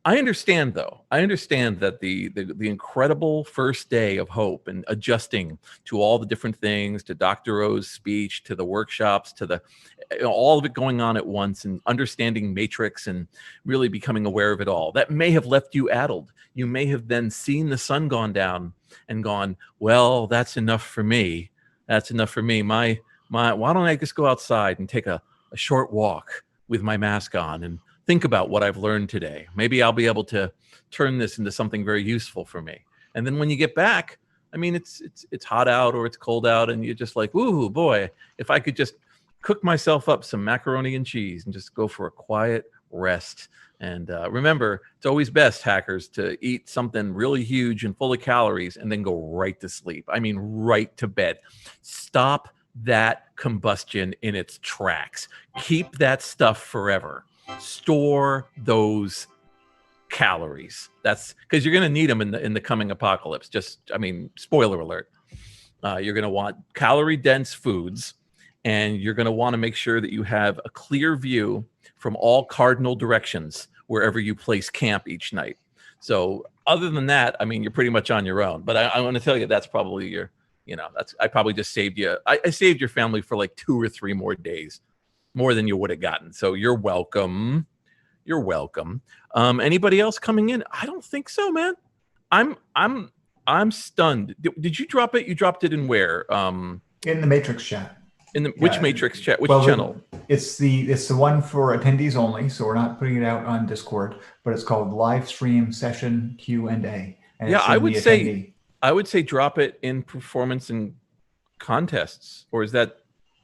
B: I understand, though. I understand that the incredible first day of hope and adjusting to all the different things, to Dr. O's speech, to the workshops, to all of it going on at once, and understanding Matrix and really becoming aware of it all. That may have left you addled. You may have then seen the sun gone down and gone, well, that's enough for me. That's enough for me. Why don't I just go outside and take a short walk with my mask on and think about what I've learned today. Maybe I'll be able to turn this into something very useful for me. And then when you get back, it's hot out or it's cold out, and you're just like, ooh, boy, if I could just cook myself up some macaroni and cheese and just go for a quiet rest. And remember, it's always best, hackers, to eat something really huge and full of calories and then go right to sleep. Right to bed. Stop that combustion in its tracks. Keep that stuff forever. Store those calories. That's because you're going to need them in the coming apocalypse. Spoiler alert. You're going to want calorie dense foods, and you're going to want to make sure that you have a clear view from all cardinal directions wherever you place camp each night. So other than that, you're pretty much on your own. But I want to tell you, that's probably I probably just saved you. I saved your family for like 2 or 3 more days, more than you would have gotten. So you're welcome. You're welcome. Anybody else coming in? I don't think so, man. I'm stunned. Did you drop it? You dropped it in where?
A: In the Matrix chat.
B: Which Matrix chat? Which channel?
A: It's the one for attendees only. So we're not putting it out on Discord, but it's called Live Stream Session Q&A.
B: Yeah, I would say drop it in performance and contests, or is that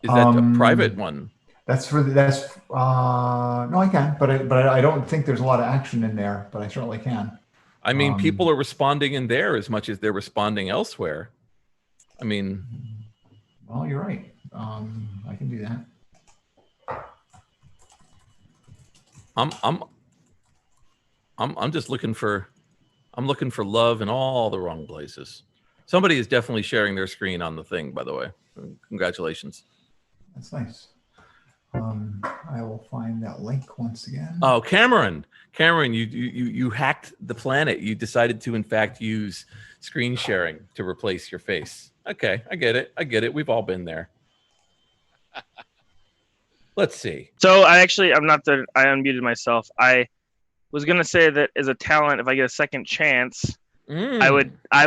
B: a private one?
A: No, I can, but I don't think there's a lot of action in there, but I certainly can.
B: People are responding in there as much as they're responding elsewhere.
A: Well, you're right. I can do that.
B: I'm just looking for love in all the wrong places. Somebody is definitely sharing their screen on the thing, by the way. Congratulations.
A: That's nice. I will find that link once again.
B: Oh, Cameron, you hacked the planet. You decided to, in fact, use screen sharing to replace your face. Okay, I get it. We've all been there. Let's see.
J: So I unmuted myself. I was gonna say that as a talent, if I get a second chance, I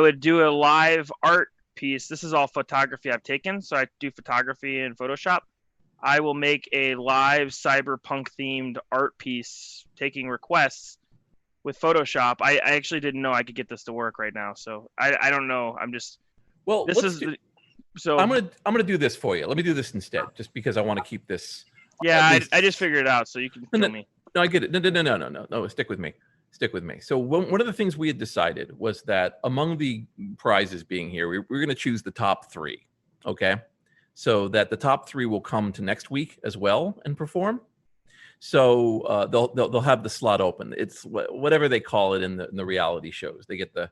J: would do a live art piece. This is all photography I've taken, so I do photography in Photoshop. I will make a live cyberpunk themed art piece taking requests with Photoshop. I actually didn't know I could get this to work right now, so I don't know. I'm just
B: I'm gonna do this for you. Let me do this instead, just because I want to keep this.
J: Yeah, I just figured it out, so you can kill me.
B: No, I get it. No. Stick with me. So one of the things we had decided was that among the prizes being here, we're going to choose the top 3. Okay, so that the top 3 will come to next week as well and perform. So they'll have the slot open. It's whatever they call it in the reality shows. They get the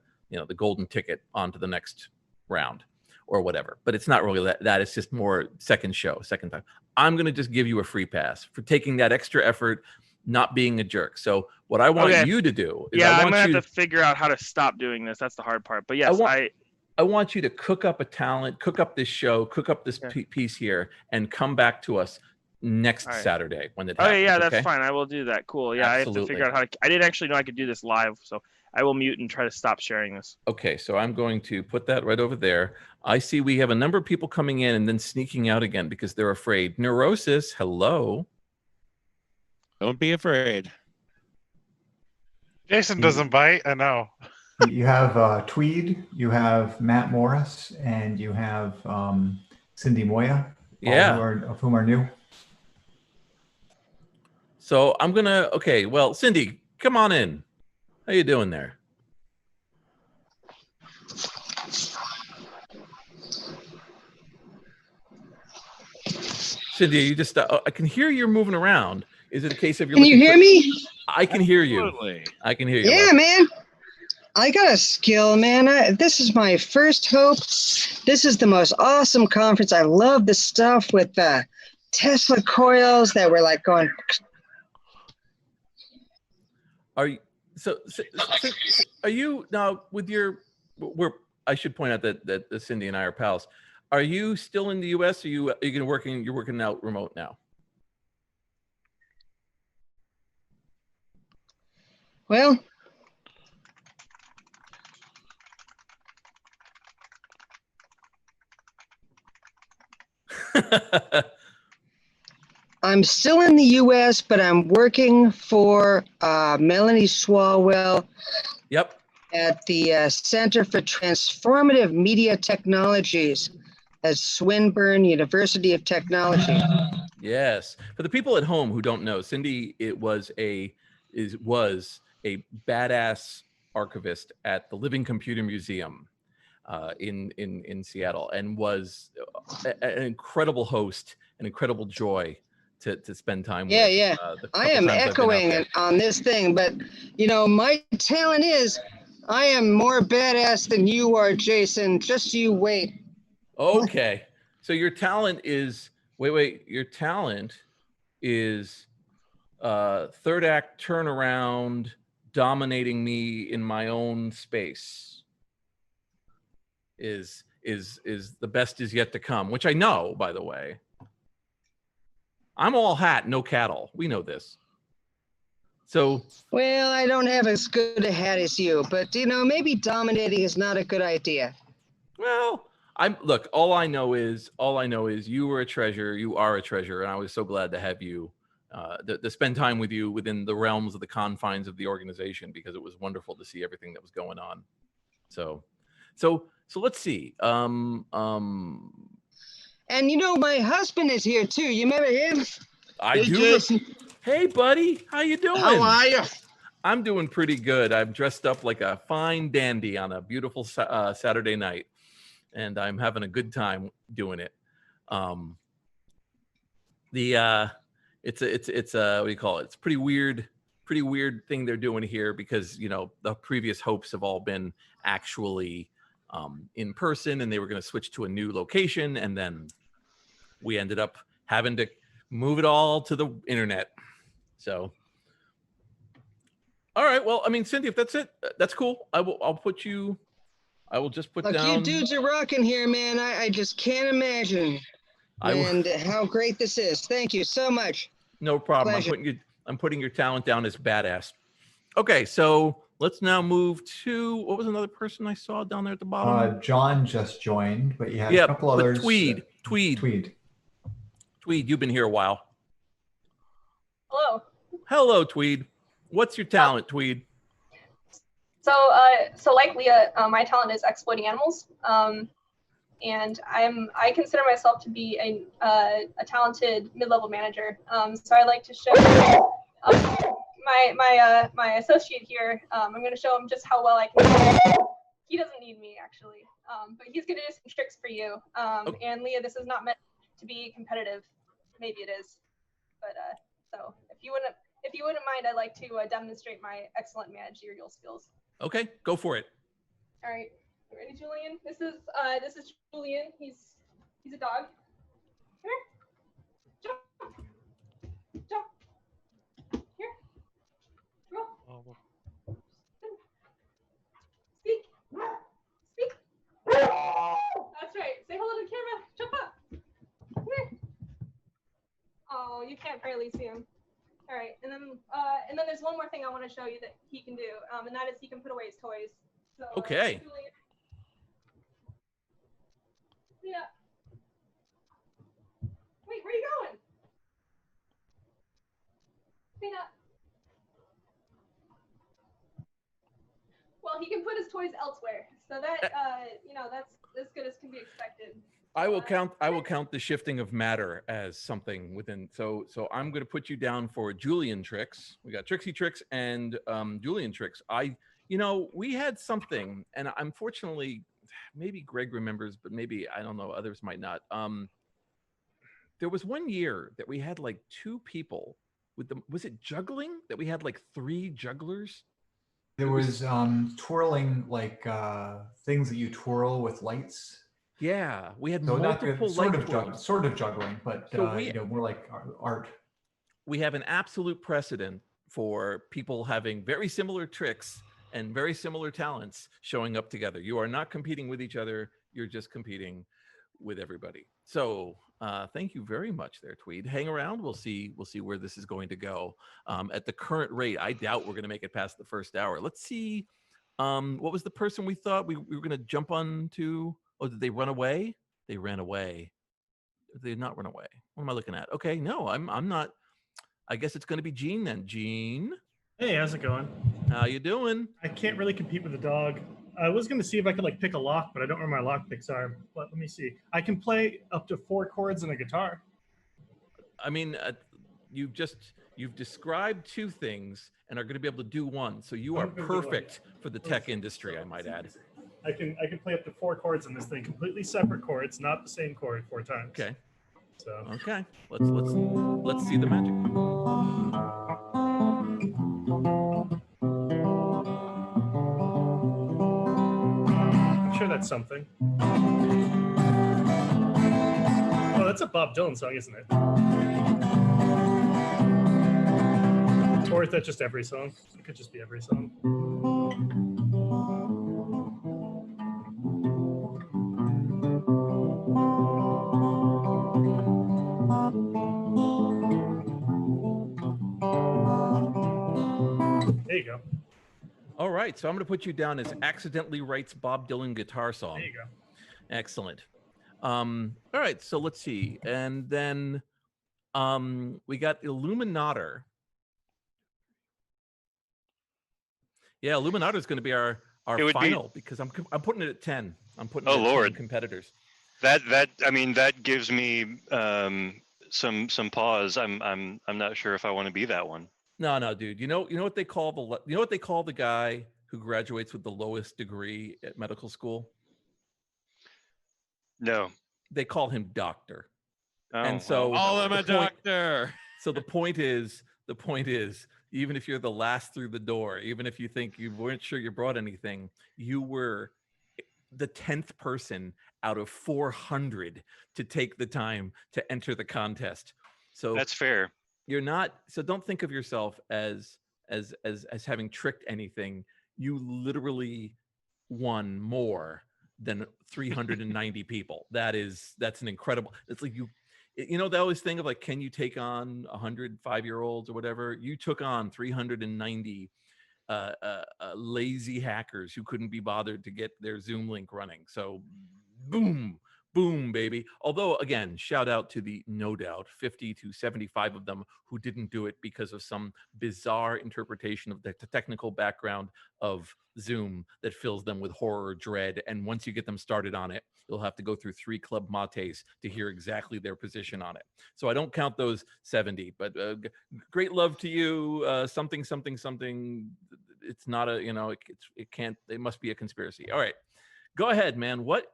B: golden ticket onto the next round or whatever. But it's not really that. It's just more second time. I'm going to just give you a free pass for taking that extra effort, not being a jerk. So what I want you to do is
J: I'm going to have to figure out how to stop doing this. That's the hard part. But yes,
B: I want you to cook up a talent, cook up this show, cook up this piece here, and come back to us next Saturday when it happens.
J: Okay, yeah, that's fine. I will do that. Cool. Yeah,
B: Absolutely.
J: I have to figure out how to. I didn't actually know I could do this live, so I will mute and try to stop sharing this.
B: Okay, so I'm going to put that right over there. I see we have a number of people coming in and then sneaking out again because they're afraid. Neurosis, hello.
E: Don't be afraid.
F: Jason doesn't bite. I know.
A: You have Tweed, you have Matt Morris, and you have Cindy Moya.
B: Yeah.
A: Of whom are new.
B: So I'm gonna. Okay, well, Cindy, come on in. How you doing there? Cindy, you just. I can hear you're moving around. Is it a case of you're?
L: Can you hear me?
B: I can hear you.
E: Absolutely.
B: I can hear you.
L: Yeah, man. I got a skill, man. This is my first hope. This is the most awesome conference. I love the stuff with the Tesla coils that were like going.
B: Are you so are you now with your? I should point out that Cindy and I are pals. Are you still in the U.S.? Are you working? You're working out remote now.
L: Well. I'm still in the U.S., but I'm working for Melanie Swalwell.
B: Yep.
L: At the Center for Transformative Media Technologies at Swinburne University of Technology.
B: Yes. For the people at home who don't know, Cindy was a badass archivist at the Living Computer Museum in Seattle, and was an incredible host, an incredible joy to spend time with.
L: Yeah. I am echoing on this thing, but my talent is I am more badass than you are, Jason. Just you wait.
B: Okay. So your talent is your talent is third act turnaround, dominating me in my own space. Is the best is yet to come, which I know, by the way. I'm all hat, no cattle. We know this. So,
L: well, I don't have as good a hat as you, but maybe dominating is not a good idea.
B: Well, all I know is you were a treasure. You are a treasure, and I was so glad to have you, to spend time with you within the realms of the confines of the organization, because it was wonderful to see everything that was going on. So let's see.
L: And my husband is here too. You remember him?
B: I do.
L: Jason.
B: Hey, buddy, how you doing?
L: How are you?
B: I'm doing pretty good. I'm dressed up like a fine dandy on a beautiful Saturday night, and I'm having a good time doing it. it's a what do you call it? It's pretty weird thing they're doing here because the previous hopes have all been actually in person, and they were going to switch to a new location, and then we ended up having to move it all to the internet. So, all right. Well, I mean, Cindy, if that's it, that's cool. I will just put
L: Look,
B: down.
L: you dudes are rocking here, man. I just can't imagine and how great this is. Thank you so much.
B: No problem.
L: Pleasure.
B: I'm putting your talent down as badass. Okay, so let's now move to what was another person I saw down there at the bottom?
A: John just joined, but you had a couple others.
B: Tweed, you've been here a while.
M: Hello.
B: Hello, Tweed. What's your talent, Tweed?
M: So like Leah, my talent is exploiting animals, and I consider myself to be a talented mid-level manager. So I like to show my associate here. I'm going to show him just how well I can. He doesn't need me actually, but he's going to do some tricks for you. And Leah, this is not meant to be competitive. Maybe it is, but so if you wouldn't mind, I'd like to demonstrate my excellent managerial skills.
B: Okay, go for it.
M: All right, you ready, Julian? This is Julian. He's a dog. Come here. Jump. Here. Roll. Speak. That's right. Say hello to the camera. Jump up. Come here. Oh, you can't barely see him. All right, and then there's one more thing I want to show you that he can do, and that is he can put away his toys. So,
B: okay.
M: Yeah. Wait, where are you going? Peanut. Well, he can put his toys elsewhere, so that that's as good as can be expected.
B: I will count the shifting of matter as something within. So I'm going to put you down for Julian tricks. We got Trixie tricks and Julian tricks. We had something, and unfortunately, maybe Greg remembers, but maybe I don't know. Others might not. There was one year that we had like 2 people with the. Was it juggling that we had like 3 jugglers?
A: There was twirling, like things that you twirl with lights.
B: Yeah, we had
A: so
B: multiple
A: sort of juggling, but so more like art.
B: We have an absolute precedent for people having very similar tricks and very similar talents showing up together. You are not competing with each other; you're just competing with everybody. So, thank you very much, there, Tweed. Hang around; we'll see where this is going to go. At the current rate, I doubt we're going to make it past the first hour. Let's see. What was the person we thought we were going to jump on to? Oh, did they run away? They ran away. They did not run away. What am I looking at? Okay, no, I'm not. I guess it's going to be Gene then. Gene.
N: Hey, how's it going?
B: How you doing?
N: I can't really compete with a dog. I was going to see if I could like pick a lock, but I don't know where my lock picks are. But let me see. I can play up to 4 chords in a guitar.
B: I mean, you've described 2 things and are going to be able to do one. So you are perfect for the tech industry, I might add.
N: I can play up to 4 chords in this thing, completely separate chords, not the same chord 4 times.
B: Okay.
N: So
B: okay, let's see the magic.
N: I'm sure that's something. Oh, that's a Bob Dylan song, isn't it? Or is that just every song? It could just be every song. There you go.
B: All right, so I'm going to put you down as accidentally writes Bob Dylan guitar song.
N: There you go.
B: Excellent. All right, so let's see. And then we got Illuminator. Yeah, Illuminator is going to be our final because I'm putting it at 10. I'm putting it at
O: Lord.
B: 10 competitors.
O: That gives me some pause. I'm not sure if I want to be that one.
B: No, dude. You know what they call the guy who graduates with the lowest degree at medical school?
O: No.
B: They call him doctor.
O: Oh,
B: and so
E: I'm a doctor.
B: So the point is, even if you're the last through the door, even if you think you weren't sure you brought anything, you were the 10th person out of 400 to take the time to enter the contest. So
O: that's fair.
B: You're not. So don't think of yourself as having tricked anything. You literally won more than 390 people. That's an incredible. It's like you know, they always think of like, can you take on 100 5-year-olds or whatever? You took on 390 lazy hackers who couldn't be bothered to get their Zoom link running. So boom, baby. Although, again, shout out to the, no doubt, 50 to 75 of them who didn't do it because of some bizarre interpretation of the technical background of Zoom that fills them with horror, dread. And once you get them started on it, you'll have to go through 3 club mates to hear exactly their position on it. So I don't count those 70, but great love to you. Something. It's not a, you know, it must be a conspiracy. All right. Go ahead, man. What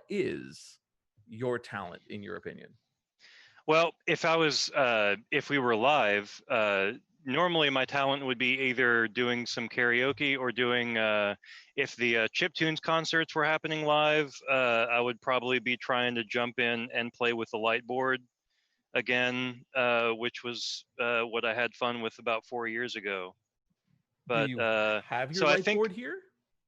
B: is your talent, in your opinion?
O: Well, if we were live, normally my talent would be either doing some karaoke or doing, if the chiptunes concerts were happening live, I would probably be trying to jump in and play with the light board again, which was what I had fun with about 4 years ago. But
B: do you have your
O: so
B: light board here?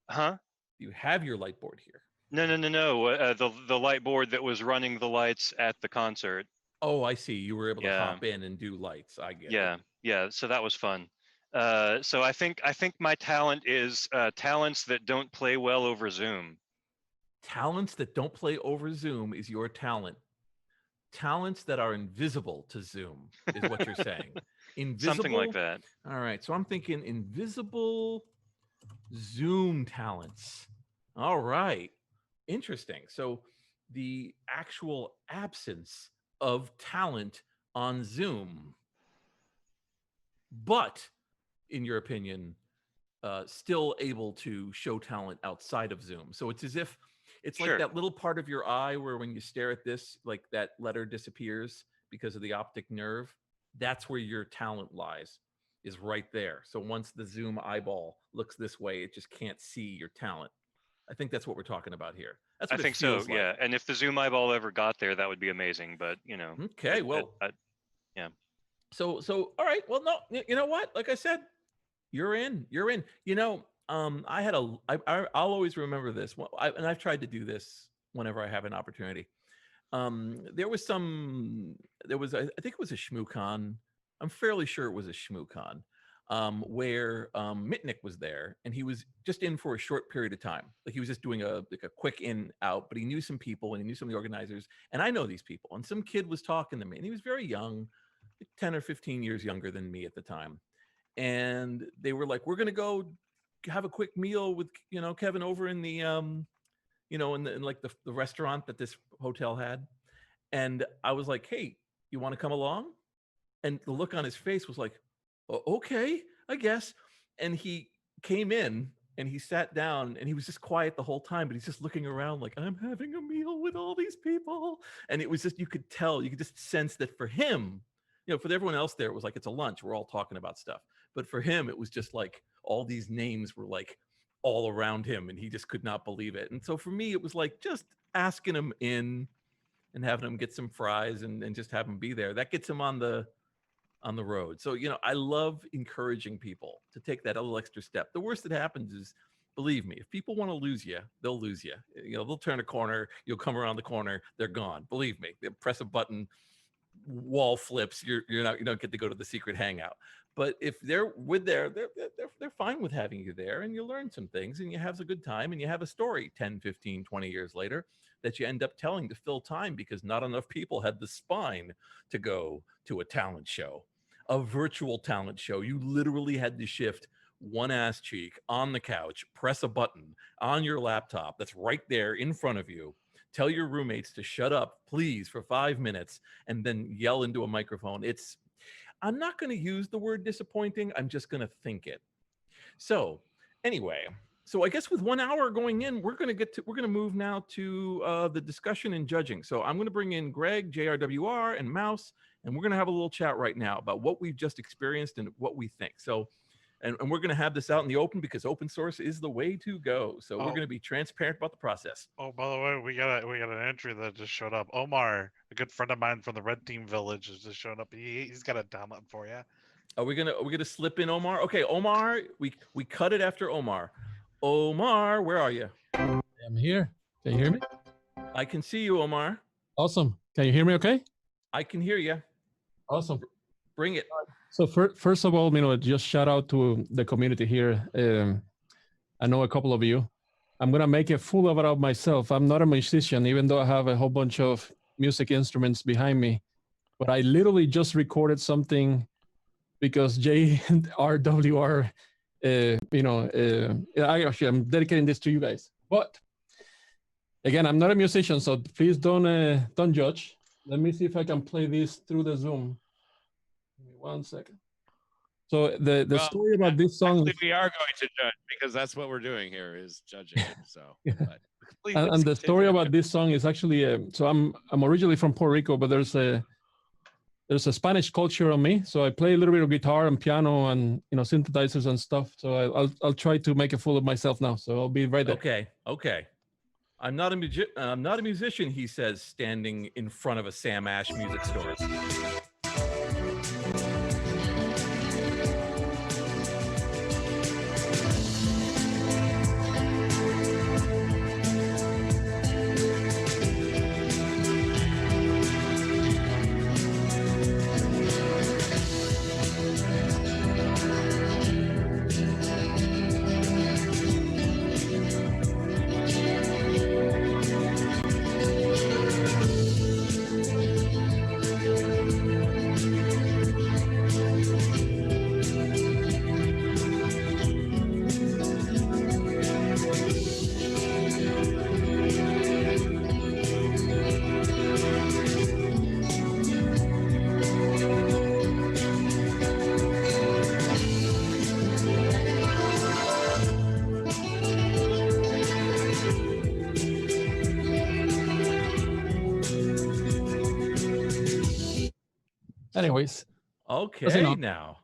O: Huh?
B: You have your light board here?
O: No. The light board that was running the lights at the concert.
B: Oh, I see. You were able to hop in and do lights. I get it.
O: Yeah. So that was fun. So I think my talent is talents that don't play well over Zoom.
B: Talents that don't play over Zoom is your talent. Talents that are invisible to Zoom is what you're saying. Invisible,
O: something like that.
B: All right. So I'm thinking invisible Zoom talents. All right. Interesting. So the actual absence of talent on Zoom, but in your opinion, still able to show talent outside of Zoom. So it's as if it's like that little part of your eye where when you stare at this, like that letter disappears because of the optic nerve. That's where your talent lies, is right there. So once the Zoom eyeball looks this way, it just can't see your talent. I think that's what we're talking about here. That's what
O: I think so. Yeah. And if the Zoom eyeball ever got there, that would be amazing. But you know.
B: Okay. Well.
O: Yeah.
B: So all right. Well, no. You know what? Like I said, you're in. You know, I'll always remember this. And I've tried to do this whenever I have an opportunity. I think it was a ShmooCon. I'm fairly sure it was a ShmooCon. Where Mitnick was there, and he was just in for a short period of time. Like he was just doing a quick in out, but he knew some people and he knew some of the organizers, and I know these people. And some kid was talking to me, and he was very young, like 10 or 15 years younger than me at the time. And they were like, "We're gonna go have a quick meal with Kevin over in the in like the restaurant that this hotel had." And I was like, "Hey, you want to come along?" And the look on his face was like, okay, I guess. And he came in and he sat down and he was just quiet the whole time, but he's just looking around like, I'm having a meal with all these people. And it was just, you could just sense that for him, for everyone else there, it was like, it's a lunch. We're all talking about stuff. But for him, it was just like all these names were like all around him and he just could not believe it. And so for me, it was like just asking him in and having him get some fries and just have him be there. That gets him on the road. So, I love encouraging people to take that little extra step. The worst that happens is, believe me, if people want to lose you, they'll lose you. They'll turn a corner, you'll come around the corner, they're gone. Believe me, they press a button, wall flips, you don't get to go to the secret hangout. But if they're they're fine with having you there, and you learn some things and you have a good time and you have a story 10, 15, 20 years later that you end up telling to fill time because not enough people had the spine to go to a talent show. A virtual talent show. You literally had to shift one ass cheek on the couch, press a button on your laptop that's right there in front of you, tell your roommates to shut up, please, for 5 minutes, and then yell into a microphone. I'm not going to use the word disappointing. I'm just going to think it. So anyway, I guess with 1 hour going in, we're going to move now to the discussion and judging. So I'm going to bring in Greg, JRWR, and Mouse, and we're going to have a little chat right now about what we've just experienced and what we think. So, and we're going to have this out in the open because open source is the way to go. So we're going to be transparent about the process.
F: Oh, by the way, we got an entry that just showed up. Omar, a good friend of mine from the Red Team Village, has just shown up. He's got a download for you.
B: Are we gonna slip in Omar? Okay, Omar, we cut it after Omar. Omar, where are you?
P: I'm here. Can you hear me?
B: I can see you, Omar.
P: Awesome. Can you hear me okay?
B: I can hear you.
P: Awesome.
B: Bring it.
P: So first of all, just shout out to the community here. I know a couple of you. I'm gonna make a fool of it of myself. I'm not a musician, even though I have a whole bunch of music instruments behind me. But I literally just recorded something because JRWR, I'm dedicating this to you guys. But again, I'm not a musician, so please don't judge. Let me see if I can play this through the Zoom. Give me 1 second. So the story about this song.
E: Actually, we are going to judge because that's what we're doing here is judging. So, but please
P: and the story
E: continue.
P: about this song is actually so I'm originally from Puerto Rico, but there's a Spanish culture on me. So I play a little bit of guitar and piano and synthesizers and stuff. So I'll try to make a fool of myself now. So I'll be right there.
B: Okay. I'm not a musician, he says, standing in front of a Sam Ash music store.
P: Anyways.
B: Okay, now.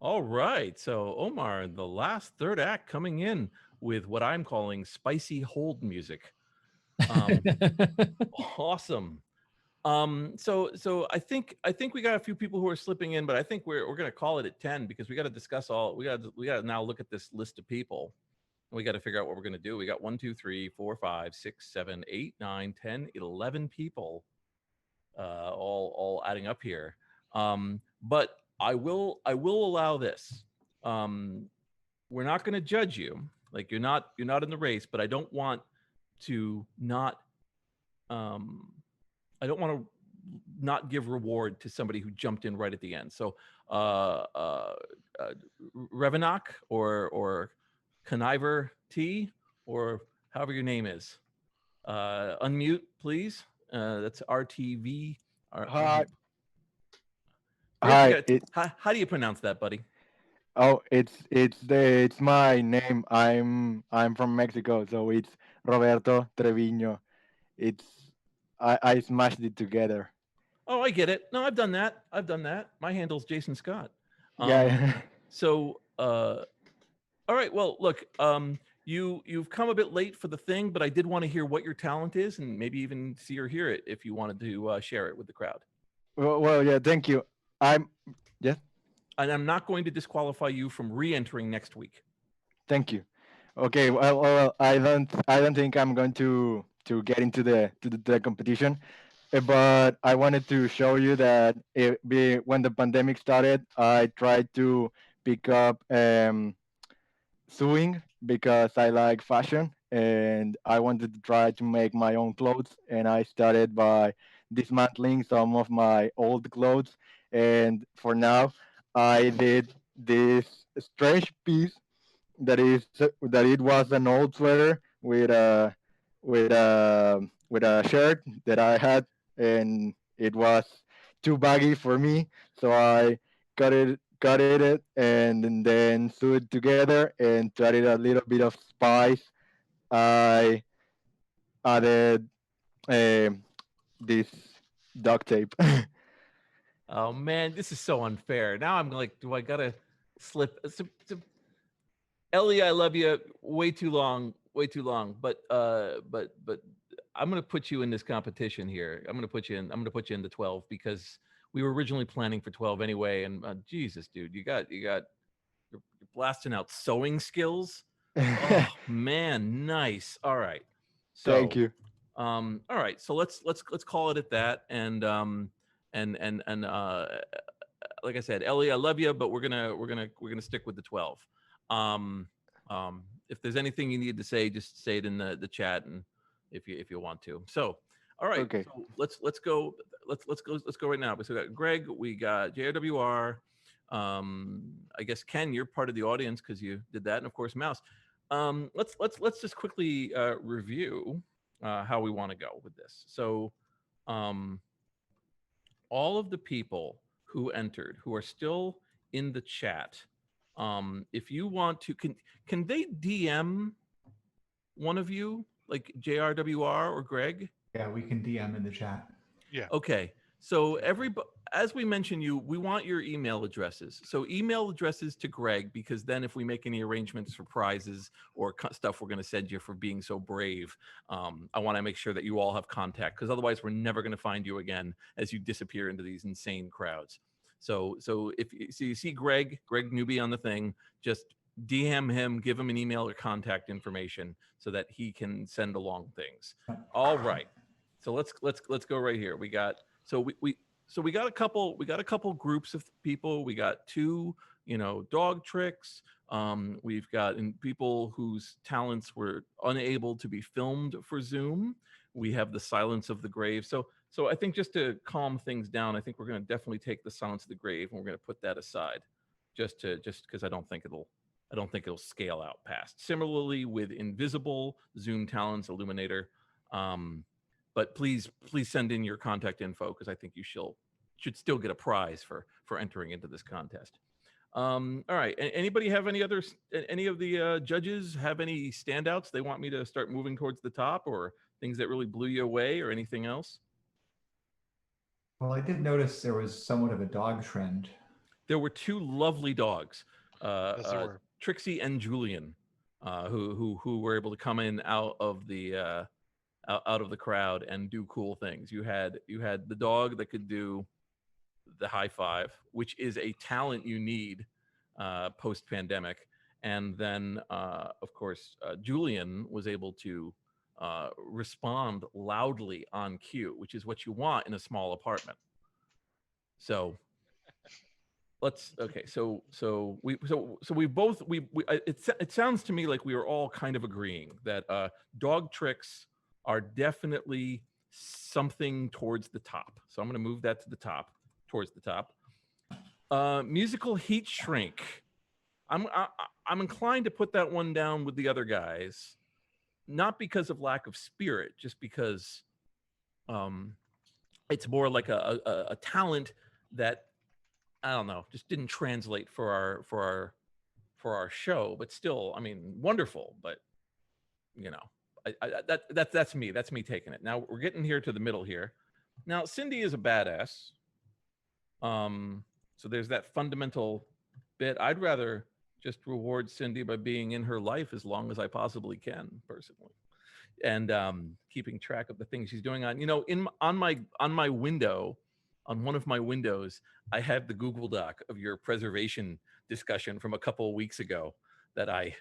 B: All right. So Omar, the last third act coming in with what I'm calling spicy hold music. Awesome. So I think we got a few people who are slipping in, but I think we're going to call it at 10 because we got to discuss we got to now look at this list of people. We got to figure out what we're going to do. We got 1, 2, 3, 4, 5, 6, 7, 8, 9, 10, 11 people all adding up here. But I will allow this. We're not going to judge you. Like you're not in the race, but I don't want to not give reward to somebody who jumped in right at the end. So Revenok or Conniver T or however your name is. Unmute, please. That's RTV.
Q: Hi.
B: Hi. How do you pronounce that, buddy?
Q: Oh, it's my name. I'm from Mexico, so it's Roberto Treviño. I smashed it together.
B: Oh, I get it. No, I've done that. My handle's Jason Scott.
Q: Yeah.
B: So, all right. Well, look, you've come a bit late for the thing, but I did want to hear what your talent is, and maybe even see or hear it if you wanted to share it with the crowd.
Q: Well, yeah. Thank you. Yes.
B: And I'm not going to disqualify you from re-entering next week.
Q: Thank you. Okay. Well, I don't think I'm going to get into the competition, but I wanted to show you that when the pandemic started, I tried to pick up sewing because I like fashion and I wanted to try to make my own clothes. And I started by dismantling some of my old clothes. And for now, I did this strange piece that it was an old sweater with a shirt that I had, and it was too baggy for me, so I cut it and then sewed it together and added a little bit of spice. I added this duct tape
B: Oh man, this is so unfair. Now I'm like, do I gotta slip? Ellie, I love you. Way too long. But I'm gonna put you in this competition here. I'm gonna put you in the 12 because we were originally planning for 12 anyway. And Jesus, dude, you're blasting out sewing skills. Oh man, nice. All right. So,
Q: Thank you.
B: all right. So let's call it at that. And like I said, Ellie, I love you, but we're gonna stick with the 12. If there's anything you need to say, just say it in the chat, and if you want to. So, all right.
Q: Okay.
B: So let's go right now. So we got Greg, we got JRWR. I guess Ken, you're part of the audience because you did that, and of course Mouse. Let's just quickly review how we want to go with this. So, all of the people who entered, who are still in the chat, if you want to, can they DM one of you, like JRWR or Greg?
A: Yeah, we can DM in the chat.
F: Yeah.
B: Okay. So as we mentioned, we want your email addresses. So email addresses to Greg, because then if we make any arrangements for prizes or stuff we're going to send you for being so brave, I want to make sure that you all have contact, because otherwise we're never going to find you again as you disappear into these insane crowds. So if you see Greg Newby on the thing, just DM him, give him an email or contact information so that he can send along things. All right. So let's go right here. We got we got a couple groups of people. We got two, dog tricks. We've got people whose talents were unable to be filmed for Zoom. We have the Silence of the Grave. So I think just to calm things down, I think we're going to definitely take the Silence of the Grave and we're going to put that aside, just because I don't think it'll scale out past. Similarly with Invisible, Zoom talents, Illuminator. But please send in your contact info, because I think you should still get a prize for entering into this contest. All right. Anybody have any of the judges have any standouts they want me to start moving towards the top, or things that really blew you away, or anything else?
A: Well, I did notice there was somewhat of a dog trend.
B: There were two lovely dogs,
F: Yes, there were.
B: Trixie and Julian, who were able to come in out of the crowd and do cool things. You had the dog that could do the high five, which is a talent you need post pandemic, and then of course Julian was able to respond loudly on cue, which is what you want in a small apartment. So it sounds to me like we are all kind of agreeing that dog tricks are definitely something towards the top. So I'm going to move that to the top, towards the top. Musical heat shrink. I'm inclined to put that one down with the other guys, not because of lack of spirit, just because it's more like a talent that, I don't know, just didn't translate for our show. But still, I mean, wonderful. But that's me taking it. Now we're getting here to the middle here. Now Cindy is a badass. So there's that fundamental bit. I'd rather just reward Cindy by being in her life as long as I possibly can, personally, and keeping track of the things she's doing on my window. On one of my windows, I have the Google Doc of your preservation discussion from a couple of weeks ago that I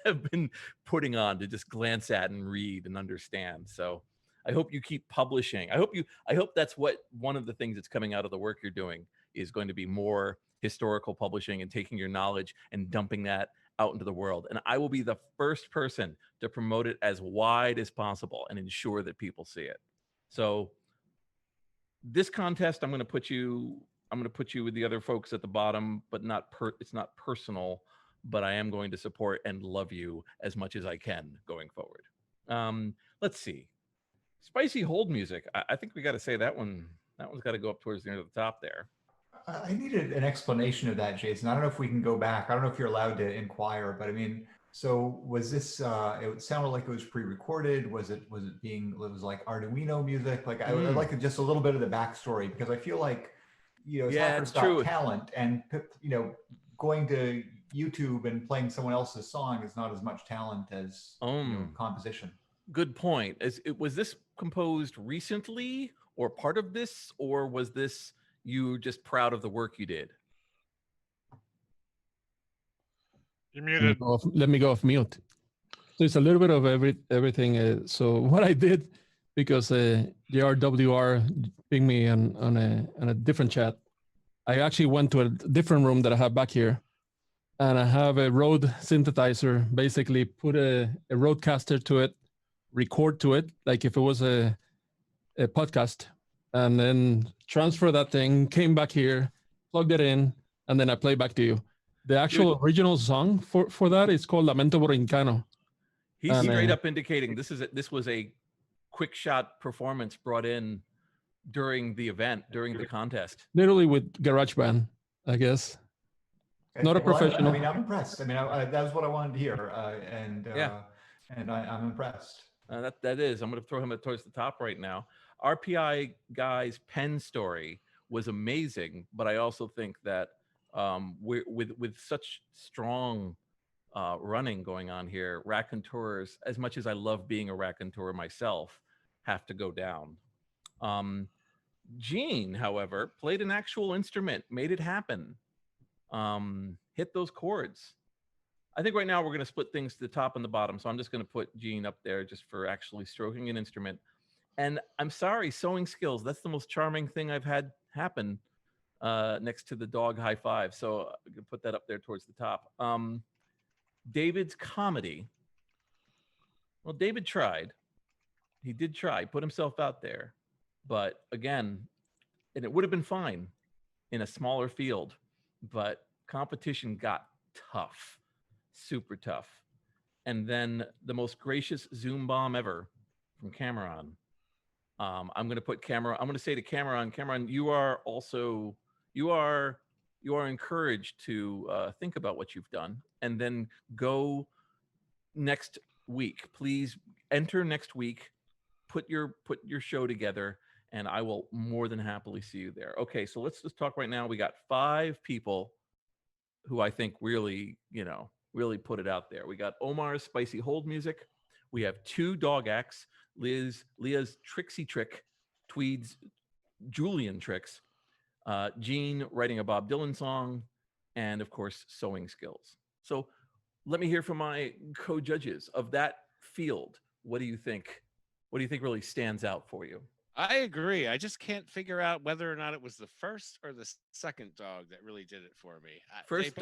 B: have been putting on to just glance at and read and understand. So I hope you keep publishing. I hope that's what one of the things that's coming out of the work you're doing is going to be more historical publishing and taking your knowledge and dumping that out into the world. And I will be the first person to promote it as wide as possible and ensure that people see it. So this contest, I'm going to put you with the other folks at the bottom, but it's not personal, but I am going to support and love you as much as I can going forward. Let's see. Spicy hold music. I think we got to say that one's got to go up towards the end of the top there.
A: I needed an explanation of that, Jason. I don't know if we can go back. I don't know if you're allowed to inquire, but I mean, so was this, it sounded like it was pre-recorded. Was it like Arduino music? Like I would like just a little bit of the backstory, because I feel like it's not for Got Talent, and going to YouTube and playing someone else's song is not as much talent as composition.
B: Good point. Was this composed recently, or part of this, or was this you just proud of the work you did?
F: You're muted.
P: Let me go off mute. So it's a little bit of everything. So what I did, because JRWR pinged me on a different chat, I actually went to a different room that I have back here, and I have a Rode synthesizer. Basically, put a Rodecaster to it, record to it like if it was a podcast, and then transfer that thing. Came back here, plugged it in, and then I play back to you. The actual original song for that is called Lamento Borincano.
B: He's straight up indicating this was a quick shot performance brought in during the event, during the contest.
P: Literally with GarageBand, I guess. Not a professional.
A: I'm impressed. That was what I wanted to hear, and I'm impressed.
B: That is. I'm going to throw him towards the top right now. RPI guy's pen story was amazing, but I also think that with such strong running going on here, raconteurs, as much as I love being a raconteur myself, have to go down. Gene, however, played an actual instrument, made it happen, hit those chords. I think right now we're going to split things to the top and the bottom, so I'm just going to put Gene up there just for actually stroking an instrument. And I'm sorry, sewing skills, that's the most charming thing I've had happen next to the dog high five. So I'm going to put that up there towards the top. David's comedy. Well, David tried. He did try, put himself out there. But again, and it would have been fine in a smaller field, but competition got tough, super tough. And then the most gracious Zoom bomb ever from Cameron. I'm going to put Cameron. I'm going to say to Cameron, you are encouraged to think about what you've done, and then go next week. Please enter next week. Put your show together, and I will more than happily see you there. Okay, so let's just talk right now. We got 5 people who I think really put it out there. We got Omar's Spicy Hold Music. We have 2 dog acts, Leah's Trixie Trick, Tweed's Julian Tricks, Gene writing a Bob Dylan song, and of course, sewing skills. So let me hear from my co-judges of that field. What do you think? What do you think really stands out for you?
E: I agree. I just can't figure out whether or not it was the first or the second dog that really did it for me.
B: First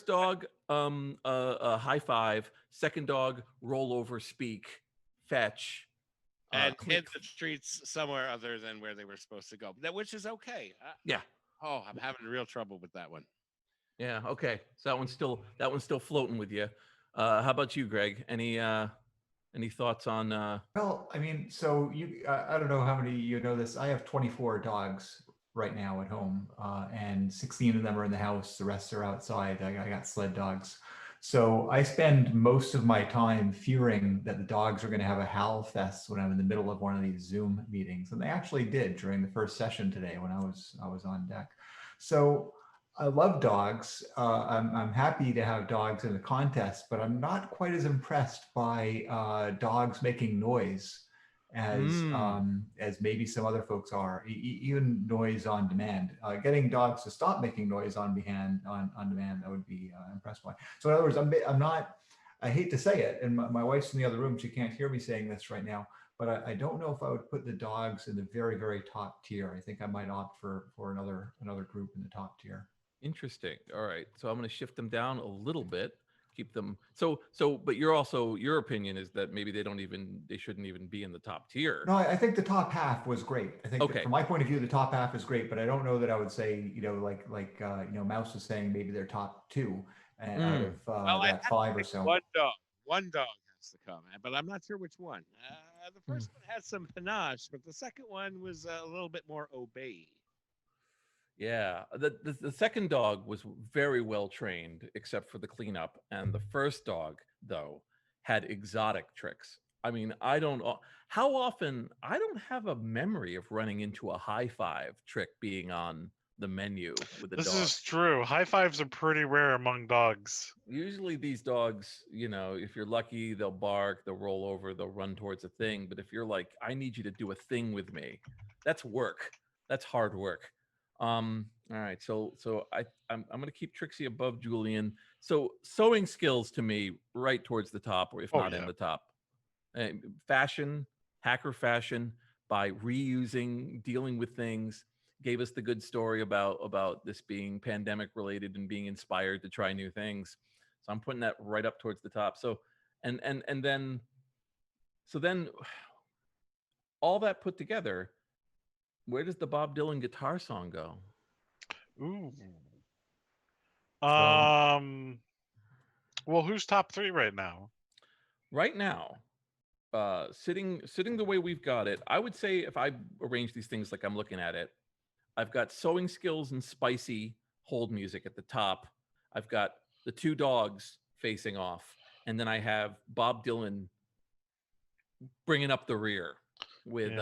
B: dog, high five. Second dog, roll over, speak, fetch,
E: and hit the streets somewhere other than where they were supposed to go. Which is okay.
B: Yeah.
E: Oh, I'm having real trouble with that one.
B: Yeah. Okay. So that one's still floating with you. How about you, Greg? Any thoughts on?
A: Well, so I don't know how many you know this. I have 24 dogs right now at home, and 16 of them are in the house. The rest are outside. I got sled dogs. So I spend most of my time fearing that the dogs are going to have a howl fest when I'm in the middle of one of these Zoom meetings. And they actually did during the first session today when I was on deck. So I love dogs. I'm happy to have dogs in the contest, but I'm not quite as impressed by dogs making noise as maybe some other folks are. Even noise on demand. Getting dogs to stop making noise on demand, I would be impressed by. So in other words, I'm not. I hate to say it, and my wife's in the other room. She can't hear me saying this right now. But I don't know if I would put the dogs in the very, very top tier. I think I might opt for another group in the top tier.
B: Interesting. All right. So I'm going to shift them down a little bit, keep them. But your opinion is that maybe they shouldn't even be in the top tier.
A: No, I think the top half was great. I think from my point of view, the top half is great, but I don't know that I would say, like Mouse was saying, maybe they're top 2 out of that 5 or so.
E: One dog has to come, but I'm not sure which one. The first one had some panache, but the second one was a little bit more obey.
B: Yeah, the second dog was very well trained, except for the cleanup. And the first dog, though, had exotic tricks. I mean, I don't. How often? I don't have a memory of running into a high five trick being on the menu with a
F: This
B: dog.
F: is true. High fives are pretty rare among dogs.
B: Usually these dogs, you know, if you're lucky, they'll bark, they'll roll over, they'll run towards a thing. But if you're like, I need you to do a thing with me, that's work. That's hard work. All right, so I'm gonna keep Trixie above Julian. So sewing skills to me right towards the top, or if not in the top. Fashion, hacker fashion, by reusing, dealing with things, gave us the good story about this being pandemic related and being inspired to try new things. So I'm putting that right up towards the top. So and then all that put together, where does the Bob Dylan guitar song go?
F: Ooh. Well, who's top 3 right now?
B: Right now, sitting the way we've got it, I would say if I arrange these things like I'm looking at it, I've got sewing skills and spicy hold music at the top. I've got the 2 dogs facing off, and then I have Bob Dylan bringing up the rear with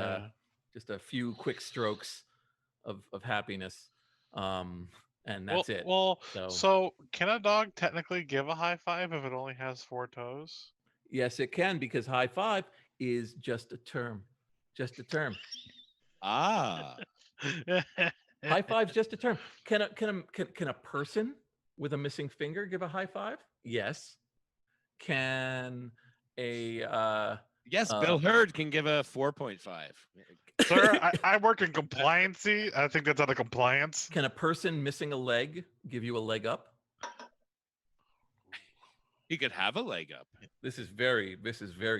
B: just a few quick strokes of happiness, and that's it.
F: Well, so can a dog technically give a high five if it only has 4 toes?
B: Yes, it can, because high five is just a term. Just a term.
E: Ah.
B: High five's just a term. Can a person with a missing finger give a high five? Yes. Can a
E: yes, Bill Hurd can give a 4.5.
F: Sir, I work in compliancy. I think that's out of compliance.
B: Can a person missing a leg give you a leg up?
E: He could have a leg up.
B: This is very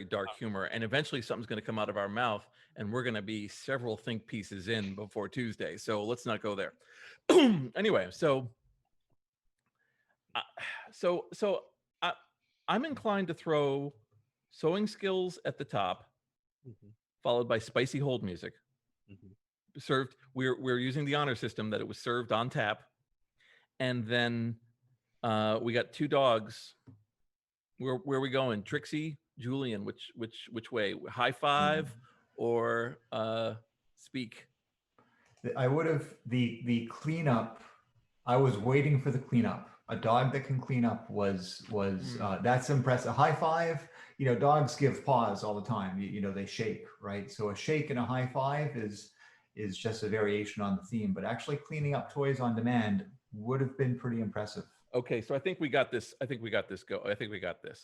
B: dark humor, and eventually something's going to come out of our mouth, and we're going to be several think pieces in before Tuesday. So let's not go there. Anyway, I'm inclined to throw sewing skills at the top, followed by spicy hold music. Served. We're using the honor system that it was served on tap, and then we got 2 dogs. Where are we going? Trixie, Julian, which way? High five or speak?
A: I would have the cleanup. I was waiting for the cleanup. A dog that can clean up was that's impressive. A high five, you know, dogs give paws all the time. You know, they shake, right? So a shake and a high five is just a variation on the theme. But actually cleaning up toys on demand would have been pretty impressive.
B: Okay, so I think we got this. I think we got this.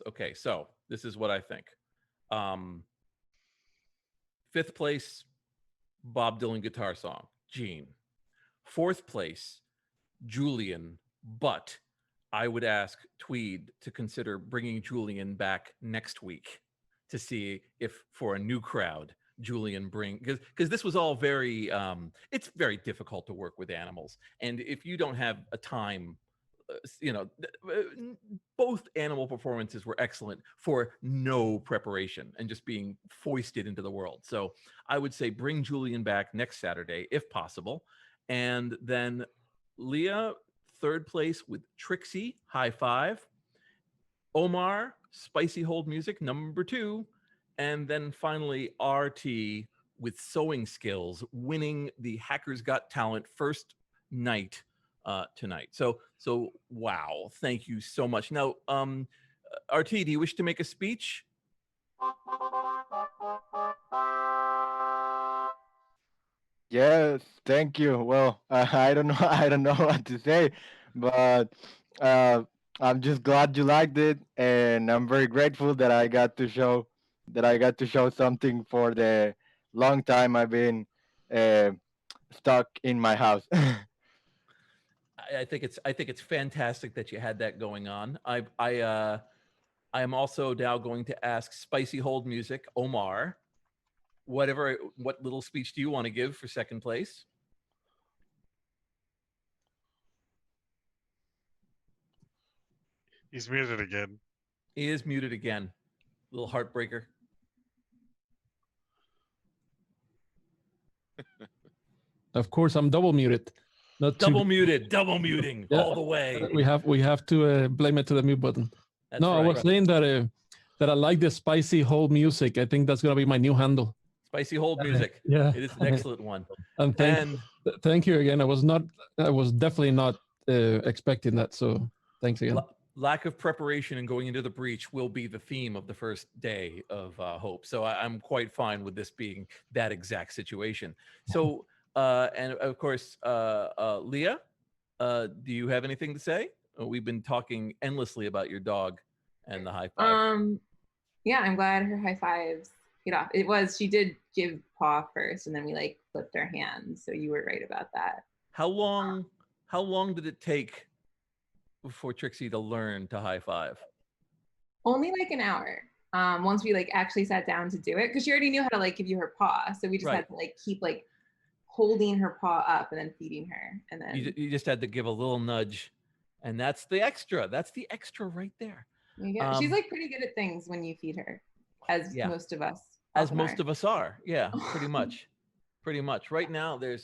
B: Okay, so this is what I think. 5th place, Bob Dylan guitar song, Gene. 4th place, Julian, but I would ask Tweed to consider bringing Julian back next week to see if, for a new crowd, Julian because this was all very, it's very difficult to work with animals. And if you don't have a time, you know, both animal performances were excellent for no preparation and just being foisted into the world. So I would say bring Julian back next Saturday, if possible. And then Leah, 3rd place with Trixie, high five. Omar, spicy hold music, number 2. And then finally RT with sewing skills, winning the Hackers Got Talent first night tonight. So wow, thank you so much. Now, RT, do you wish to make a speech?
Q: Yes, thank you. Well, I don't know what to say, but I'm just glad you liked it, and I'm very grateful that I got to show something for the long time I've been stuck in my house.
B: I think it's fantastic that you had that going on. I am also now going to ask Spicy Hold Music, Omar, what little speech do you want to give for 2nd place?
F: He's muted again.
B: He is muted again. Little heartbreaker.
P: Of course, I'm double muted.
B: Double muting all the way.
P: We have to blame it to the mute button.
B: That's
P: I was saying that that I like the spicy hold music. I think that's gonna be my new handle.
B: Spicy hold music.
P: Yeah,
B: It is an excellent one.
P: And thank you again. I was definitely not expecting that. So thanks again.
B: Lack of preparation and going into the breach will be the theme of the first day of Hope. So I'm quite fine with this being that exact situation. So, and of course, Leah, do you have anything to say? We've been talking endlessly about your dog and the high five.
K: Yeah, I'm glad her high fives paid off. She did give paw first, and then we like flipped our hands. So you were right about that.
B: How long did it take for Trixie to learn to high five?
K: Only like an hour. Once we like actually sat down to do it, because she already knew how to like give you her paw, so we just had to like keep like holding her paw up and then feeding her, and then
B: you just had to give a little nudge, and that's the extra. That's the extra right there.
K: She's like pretty good at things when you feed her, as most of us.
B: As most of us are, yeah, pretty much, pretty much. Right now, the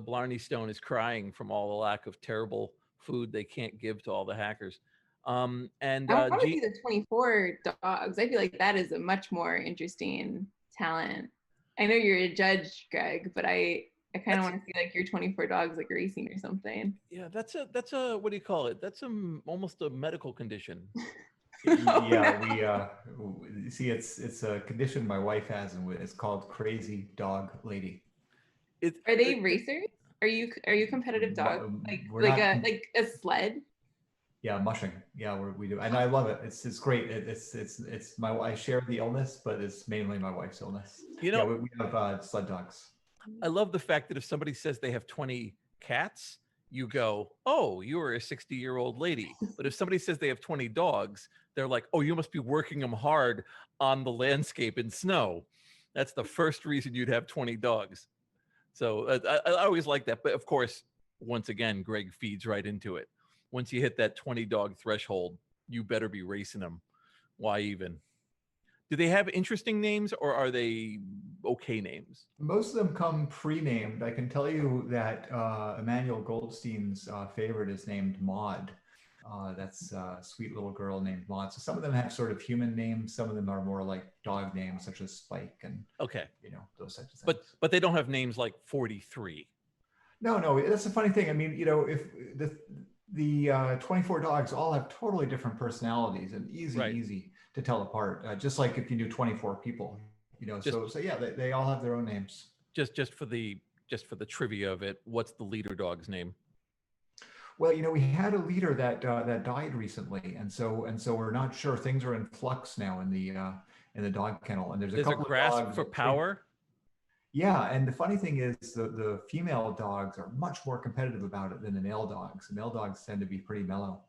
B: Blarney Stone is crying from all the lack of terrible food they can't give to all the hackers. And
K: I want to see the 24 dogs. I feel like that is a much more interesting talent. I know you're a judge, Greg, but I kind of want to see like your 24 dogs like racing or something.
B: Yeah, that's a what do you call it? That's almost a medical condition.
A: Yeah, we see it's a condition my wife has, and it's called crazy dog lady.
K: Are they racers? Are you competitive dog? Like a sled?
A: Yeah, mushing. Yeah, we do, and I love it. It's great. It's I share the illness, but it's mainly my wife's illness. We have sled dogs.
B: I love the fact that if somebody says they have 20 cats, you go, "Oh, you are a 60-year-old lady." But if somebody says they have 20 dogs, they're like, "Oh, you must be working them hard on the landscape in snow." That's the first reason you'd have 20 dogs. So I always like that. But of course, once again, Greg feeds right into it. Once you hit that 20 dog threshold, you better be racing them. Why even? Do they have interesting names, or are they okay names?
A: Most of them come pre-named. I can tell you that Emmanuel Goldstein's favorite is named Maud. That's a sweet little girl named Maud. So some of them have sort of human names. Some of them are more like dog names, such as Spike and those types of things.
B: But they don't have names like 43.
A: No, that's a funny thing. I mean, if the 24 dogs all have totally different personalities and easy to tell apart. Just like if you knew 24 people, so yeah, they all have their own names.
B: Just for the trivia of it, what's the leader dog's name?
A: Well, we had a leader that died recently, and so we're not sure. Things are in flux now in the dog kennel, and there's a couple
B: a grasp
A: of dogs
B: for power.
A: Yeah, and the funny thing is the female dogs are much more competitive about it than the male dogs. The male dogs tend to be pretty mellow.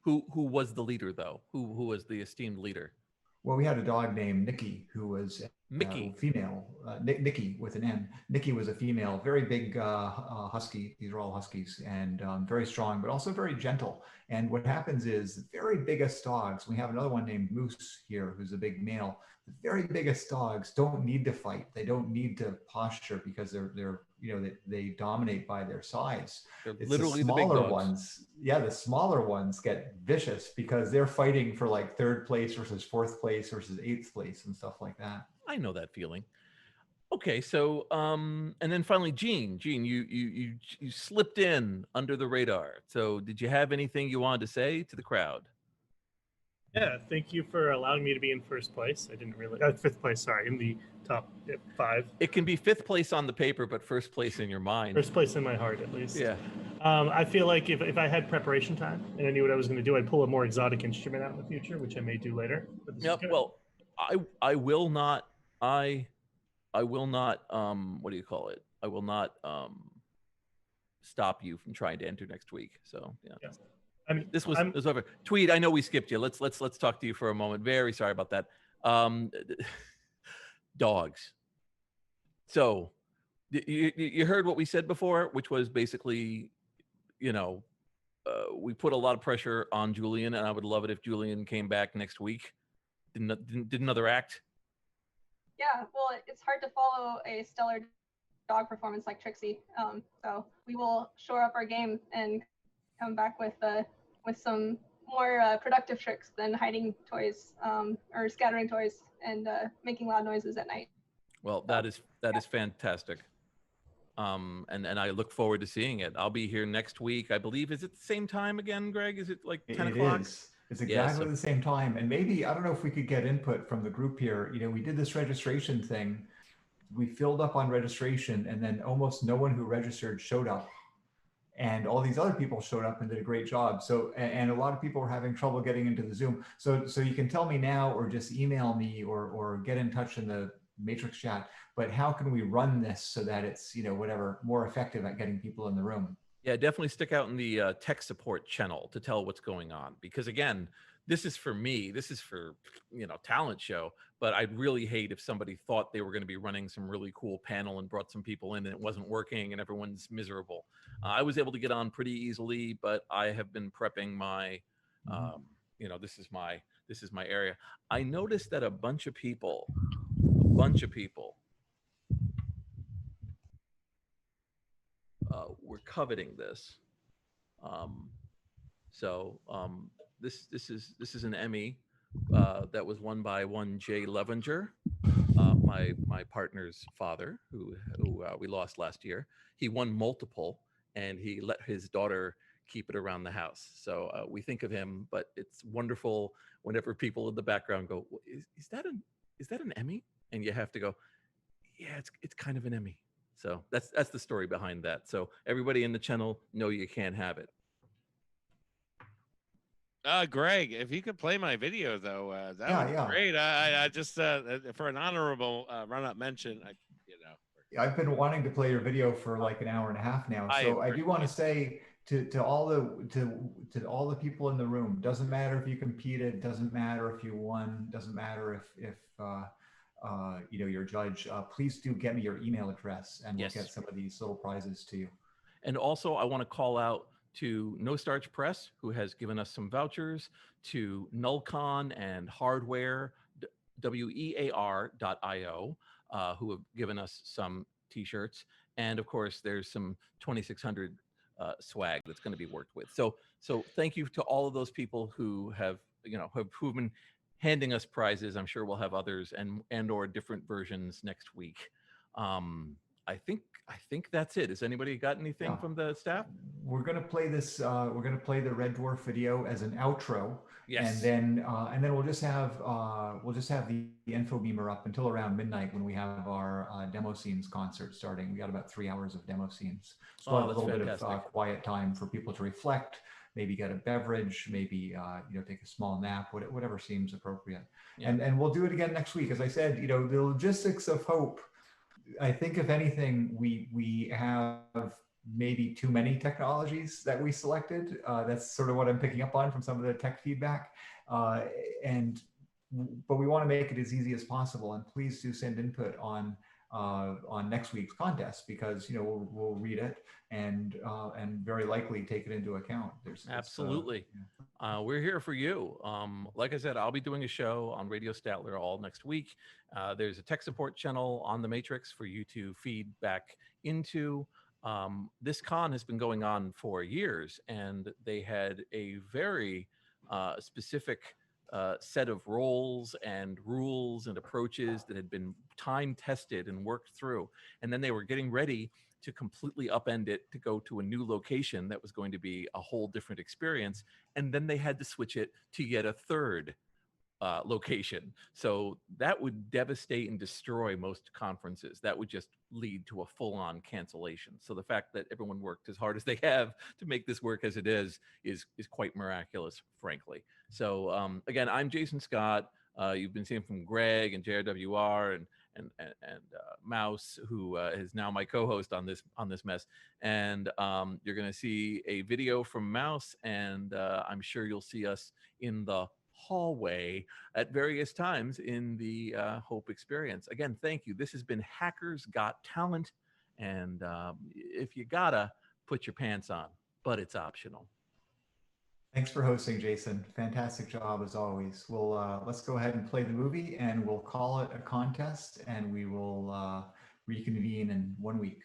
B: Who was the leader though? Who was the esteemed leader?
A: Well, we had a dog named Nikki who was female. Nikki with an N. Nikki was a female, very big husky. These are all huskies, and very strong, but also very gentle. And what happens is the very biggest dogs. We have another one named Moose here, who's a big male. The very biggest dogs don't need to fight. They don't need to posture because they dominate by their size. It's
B: literally
A: the smaller
B: big dogs.
A: ones. Yeah, the smaller ones get vicious because they're fighting for like 3rd place versus 4th place versus 8th place and stuff like that.
B: I know that feeling. Okay, so and then finally, Gene, you slipped in under the radar. So did you have anything you wanted to say to the crowd?
N: Yeah, thank you for allowing me to be in first place. I didn't really 5th place. Sorry, in the top 5.
B: It can be 5th place on the paper, but first place in your mind.
N: First place in my heart, at least.
B: Yeah.
N: I feel like if I had preparation time and I knew what I was going to do, I'd pull a more exotic instrument out in the future, which I may do later.
B: Yep. Well, I will not. I will not. What do you call it? I will not stop you from trying to enter next week. So yeah.
N: I mean,
B: this was over. Tweed, I know we skipped you. Let's talk to you for a moment. Very sorry about that. Dogs. So you heard what we said before, which was basically, we put a lot of pressure on Julian, and I would love it if Julian came back next week, did another act.
M: Yeah, well, it's hard to follow a stellar dog performance like Trixie. So we will shore up our game and come back with some more productive tricks than hiding toys or scattering toys and making loud noises at night.
B: Well, that is fantastic. And I look forward to seeing it. I'll be here next week. I believe, is it the same time again, Greg? Is it like 10 o'clock?
A: It is. It's exactly the same time. And maybe, I don't know if we could get input from the group here. You know, we did this registration thing. We filled up on registration and then almost no one who registered showed up. And all these other people showed up and did a great job. So, and a lot of people were having trouble getting into the Zoom. So you can tell me now, or just email me, or get in touch in the Matrix chat. But how can we run this so that it's, you know, whatever, more effective at getting people in the room?
B: Yeah, definitely stick out in the tech support channel to tell what's going on. Because again, this is for me. This is for, you know, talent show. But I'd really hate if somebody thought they were going to be running some really cool panel and brought some people in and it wasn't working and everyone's miserable. I was able to get on pretty easily, but I have been prepping my, you know, this is my area. I noticed that a bunch of people were coveting this. This is an Emmy that was won by one Jay Levenger, my partner's father, who we lost last year. He won multiple, and he let his daughter keep it around the house. So we think of him, but it's wonderful whenever people in the background go, "Is that an Emmy?" And you have to go, "Yeah, it's kind of an Emmy." So that's the story behind that. So everybody in the channel know you can't have it.
E: Greg, if you could play my video though, that would be great. I just for an honorable run-up mention,
A: I've been wanting to play your video for like an hour and a half now. So I do want to say to all the people in the room, doesn't matter if you competed, doesn't matter if you won, doesn't matter if you know, you're a judge, please do get me your email address and we'll get some of these little prizes to you.
B: And also I want to call out to No Starch Press, who has given us some vouchers, to Nullcon and Hardware, WEAR.io, who have given us some t-shirts. And of course, there's some 2600 swag that's going to be worked with. So thank you to all of those people who have, you know, who've been handing us prizes. I'm sure we'll have others and or different versions next week. I think that's it. Has anybody got anything from the staff?
A: We're going to play this. We're going to play the Red Dwarf video as an outro.
B: Yes.
A: And then we'll just have the info beamer up until around midnight when we have our demo scenes concert starting. We got about 3 hours of demo scenes. So we'll have a little bit of quiet time for people to reflect, maybe get a beverage, maybe you know, take a small nap, whatever seems appropriate.
B: Yeah.
A: And we'll do it again next week. As I said, you know, the logistics of hope. I think if anything, we have maybe too many technologies that we selected. That's sort of what I'm picking up on from some of the tech feedback. But we want to make it as easy as possible. And please do send input on next week's contest, because, you know, we'll read it and very likely take it into account.
B: Absolutely. We're here for you. Like I said, I'll be doing a show on Radio Statler all next week. There's a tech support channel on the Matrix for you to feed back into. This con has been going on for years, and they had a very specific set of roles and rules and approaches that had been time tested and worked through. And then they were getting ready to completely upend it to go to a new location that was going to be a whole different experience. And then they had to switch it to yet a third location. So that would devastate and destroy most conferences. That would just lead to a full-on cancellation. So the fact that everyone worked as hard as they have to make this work as it is quite miraculous, frankly. So again, I'm Jason Scott. You've been seeing from Greg and JRWR and Mouse, who is now my co-host on this mess. And you're going to see a video from Mouse, and I'm sure you'll see us in the hallway at various times in the Hope experience. Again, thank you. This has been Hackers Got Talent, and if you gotta, put your pants on, but it's optional.
A: Thanks for hosting, Jason. Fantastic job as always. We'll let's go ahead and play the movie, and we'll call it a contest, and we will reconvene in 1 week.